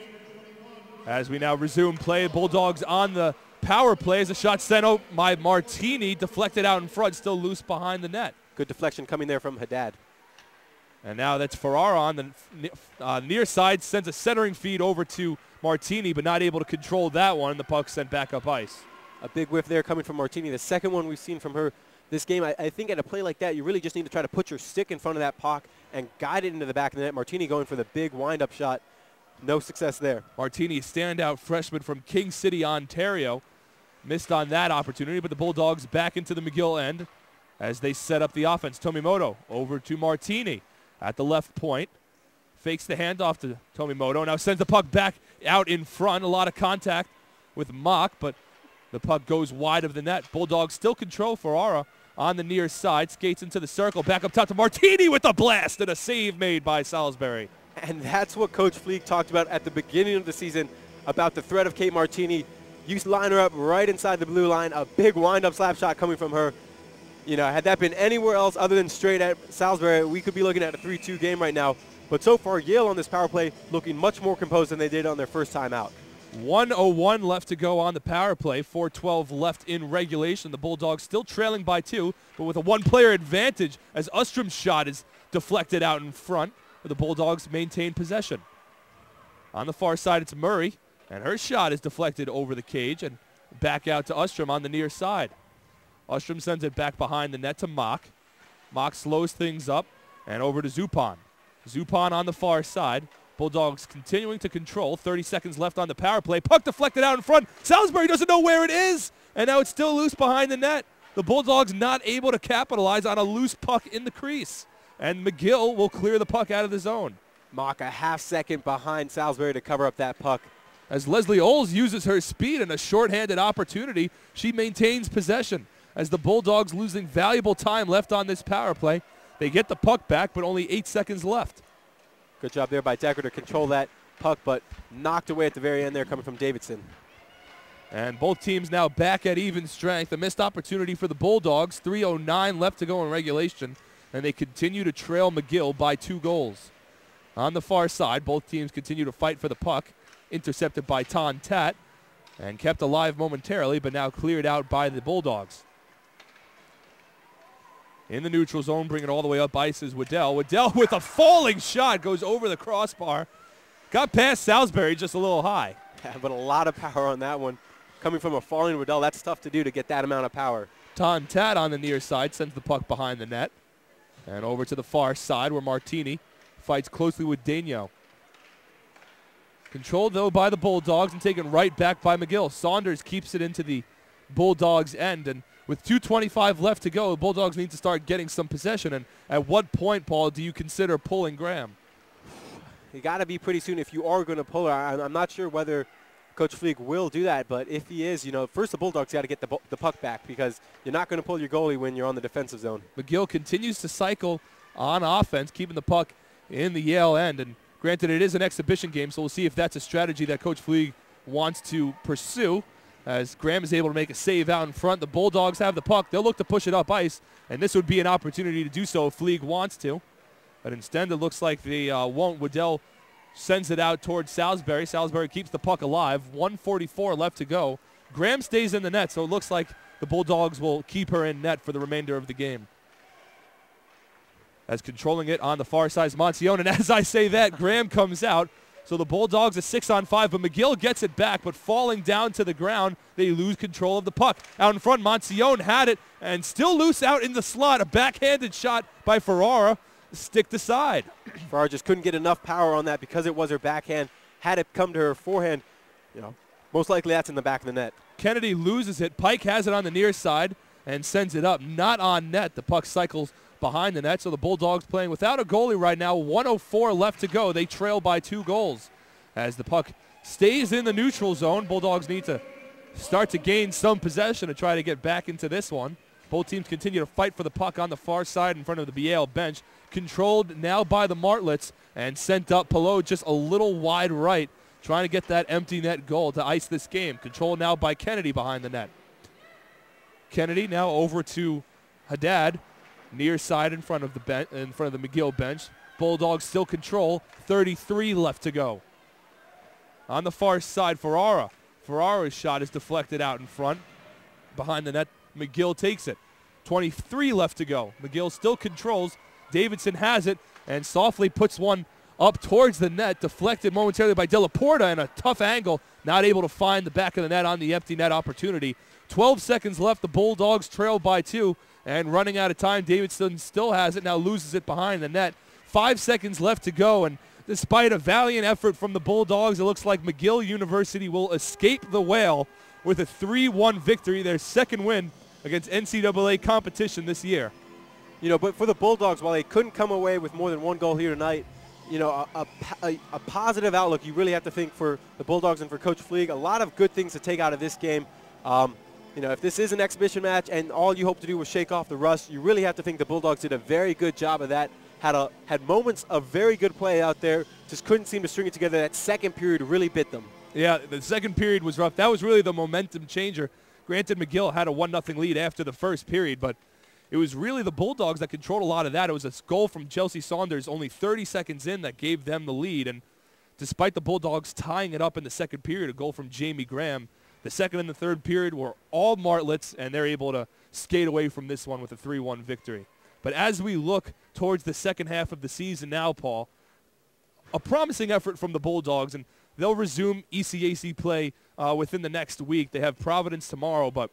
as we now resume play. Bulldogs on the power play as a shot sent out by Martini, deflected out in front, still loose behind the net. Good deflection coming there from Haddad. And now that's Ferrara on the near side, sends a centering feed over to Martini, but not able to control that one. The puck sent back up ice. A big whiff there coming from Martini. The second one we've seen from her this game. I think at a play like that, you really just need to try to put your stick in front of that puck and guide it into the back of the net. Martini going for the big wind-up shot. No success there. Martini, standout freshman from King City, Ontario, missed on that opportunity, but the Bulldogs back into the McGill end as they set up the offense. Tomimoto over to Martini at the left point. Fakes the handoff to Tomimoto. Now sends the puck back out in front. A lot of contact with Marc, but the puck goes wide of the net. Bulldogs still control Ferrara on the near side. Skates into the circle. Back up top to Martini with a blast and a save made by Salisbury. And that's what Coach Fleek talked about at the beginning of the season about the threat of Kate Martini. You line her up right inside the blue line. A big wind-up slap shot coming from her. You know, had that been anywhere else other than straight at Salisbury, we could be looking at a 3-2 game right now. But so far, Yale on this power play looking much more composed than they did on their first time out. 1:01 left to go on the power play. 4:12 left in regulation. The Bulldogs still trailing by 2, but with a one-player advantage as Ustrom's shot is deflected out in front. The Bulldogs maintain possession. On the far side, it's Murray, and her shot is deflected over the cage and back out to Ustrom on the near side. Ustrom sends it back behind the net to Mock. Mock slows things up and over to Zupan. Zupan on the far side. Bulldogs continuing to control. 30 seconds left on the power play. Puck deflected out in front. Salisbury doesn't know where it is, and now it's still loose behind the net. The Bulldogs not able to capitalize on a loose puck in the crease. And McGill will clear the puck out of the zone. Marc a half second behind Salisbury to cover up that puck. As Leslie Oles uses her speed and a shorthanded opportunity, she maintains possession. As the Bulldogs losing valuable time left on this power play, they get the puck back, but only 8 seconds left. Good job there by Decker to control that puck, but knocked away at the very end there coming from Davidson. And both teams now back at even strength. A missed opportunity for the Bulldogs. 3:09 left to go in regulation, and they continue to trail McGill by 2 goals. On the far side, both teams continue to fight for the puck. Intercepted by Ton Tat and kept alive momentarily, but now cleared out by the Bulldogs. In the neutral zone, bring it all the way up ice is Waddell. Waddell with a falling shot goes over the crossbar. Got past Salisbury just a little high. Yeah, but a lot of power on that one. Coming from a falling Waddell, that's tough to do to get that amount of power. Ton Tat on the near side sends the puck behind the net. And over to the far side where Martini fights closely with Daigneault. Controlled, though, by the Bulldogs and taken right back by McGill. Saunders keeps it into the Bulldogs' end. And with 2:25 left to go, the Bulldogs need to start getting some possession. And at what point, Paul, do you consider pulling Graham? You got to be pretty soon if you are going to pull her. I'm not sure whether Coach Fleeg will do that, but if he is, first the Bulldogs got to get the puck back because you're not going to pull your goalie when you're on the defensive zone. McGill continues to cycle on offense, keeping the puck in the Yale end. And granted, it is an exhibition game, so we'll see if that's a strategy that Coach Fleeg wants to pursue. As Graham is able to make a save out in front, the Bulldogs have the puck. They'll look to push it up ice, and this would be an opportunity to do so if Fleeg wants to. But instead, it looks like they won't. Waddell sends it out towards Salisbury. Salisbury keeps the puck alive. 1:44 left to go. Graham stays in the net, so it looks like the Bulldogs will keep her in net for the remainder of the game. As controlling it on the far side is Monsione, and as I say that, Graham comes out. So the Bulldogs a 6-on-5, but McGill gets it back, but falling down to the ground, they lose control of the puck. Out in front, Monsione had it, and still loose out in the slot. A backhanded shot by Ferrara, sticked aside. Ferrara just couldn't get enough power on that because it was her backhand. Had it come to her forehand, most likely that's in the back of the net. Kennedy loses it. Pike has it on the near side and sends it up. Not on net. The puck cycles behind the net, so the Bulldogs playing without a goalie right now. 1:04 left to go. They trail by 2 goals. As the puck stays in the neutral zone, Bulldogs need to start to gain some possession to try to get back into this one. Both teams continue to fight for the puck on the far side in front of the Yale bench. Controlled now by the Martlets and sent up below just a little wide right, trying to get that empty net goal to ice this game. Controlled now by Kennedy behind the net. Kennedy now over to Haddad, near side in front of the McGill bench. Bulldogs still control. 33 left to go. On the far side, Ferrara. Ferrara's shot is deflected out in front. Behind the net, McGill takes it. 23 left to go. McGill still controls. Davidson has it and softly puts one up towards the net, deflected momentarily by De La Porta in a tough angle, not able to find the back of the net on the empty net opportunity. 12 seconds left. The Bulldogs trail by 2 and running out of time. Davidson still has it, now loses it behind the net. 5 seconds left to go, and despite a valiant effort from the Bulldogs, it looks like McGill University will escape the whale with a 3-1 victory, their second win against NCAA competition this year. But for the Bulldogs, while they couldn't come away with more than 1 goal here tonight, a positive outlook you really have to think for the Bulldogs and for Coach Fleeg. A lot of good things to take out of this game. If this is an exhibition match and all you hope to do was shake off the rust, you really have to think the Bulldogs did a very good job of that. Had moments of very good play out there, just couldn't seem to string it together. That second period really bit them. Yeah, the second period was rough. That was really the momentum changer. Granted, McGill had a 1-0 lead after the first period, but it was really the Bulldogs that controlled a lot of that. It was a goal from Chelsea Saunders only 30 seconds in that gave them the lead. And despite the Bulldogs tying it up in the second period, a goal from Jamie Graham, the second and the third period were all Martlets, and they're able to skate away from this one with a 3-1 victory. But as we look towards the second half of the season now, Paul, a promising effort from the Bulldogs, and they'll resume ECAC play within the next week. They have Providence tomorrow, but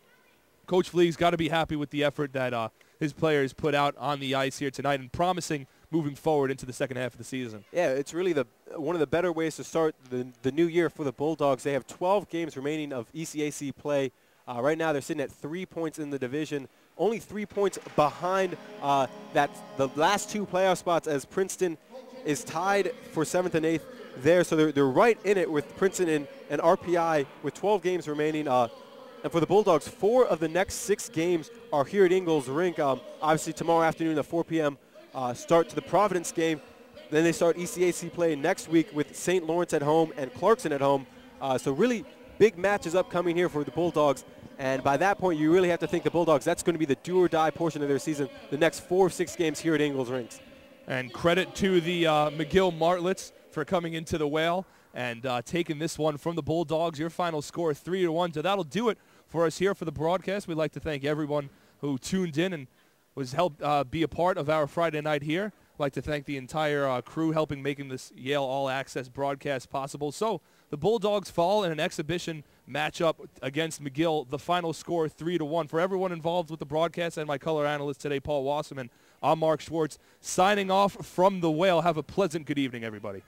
Coach Fleeg's got to be happy with the effort that his players put out on the ice here tonight, and promising moving forward into the second half of the season. Yeah, it's really one of the better ways to start the new year for the Bulldogs. They have 12 games remaining of ECAC play. Right now they're sitting at 3 points in the division. only 3 points behind the last 2 playoff spots, as Princeton is tied for 7th and 8th there. So they're right in it with Princeton and RPI with 12 games remaining. And for the Bulldogs, 4 of the next 6 games are here at Ingalls Rink. Obviously, tomorrow afternoon at 4 p.m. Start to the Providence game. Then they start ECAC play next week with St. Lawrence at home and Clarkson at home. So really big matches upcoming here for the Bulldogs. And by that point, you really have to think the Bulldogs, that's going to be the do-or-die portion of their season, the next 4 of 6 games here at Ingalls Rinks. And credit to the McGill Martlets for coming into the Whale and taking this one from the Bulldogs. Your final score 3-1. So that'll do it for us here for the broadcast. We'd like to thank everyone who tuned in and was helped be a part of our Friday night here. I'd like to thank the entire crew helping making this Yale All Access broadcast possible. So the Bulldogs fall in an exhibition matchup against McGill. The final score 3-1. For everyone involved with the broadcast and my color analyst today, Paul Wasserman, I'm Marc Schwartz, signing off from the Whale. Have a pleasant good evening, everybody.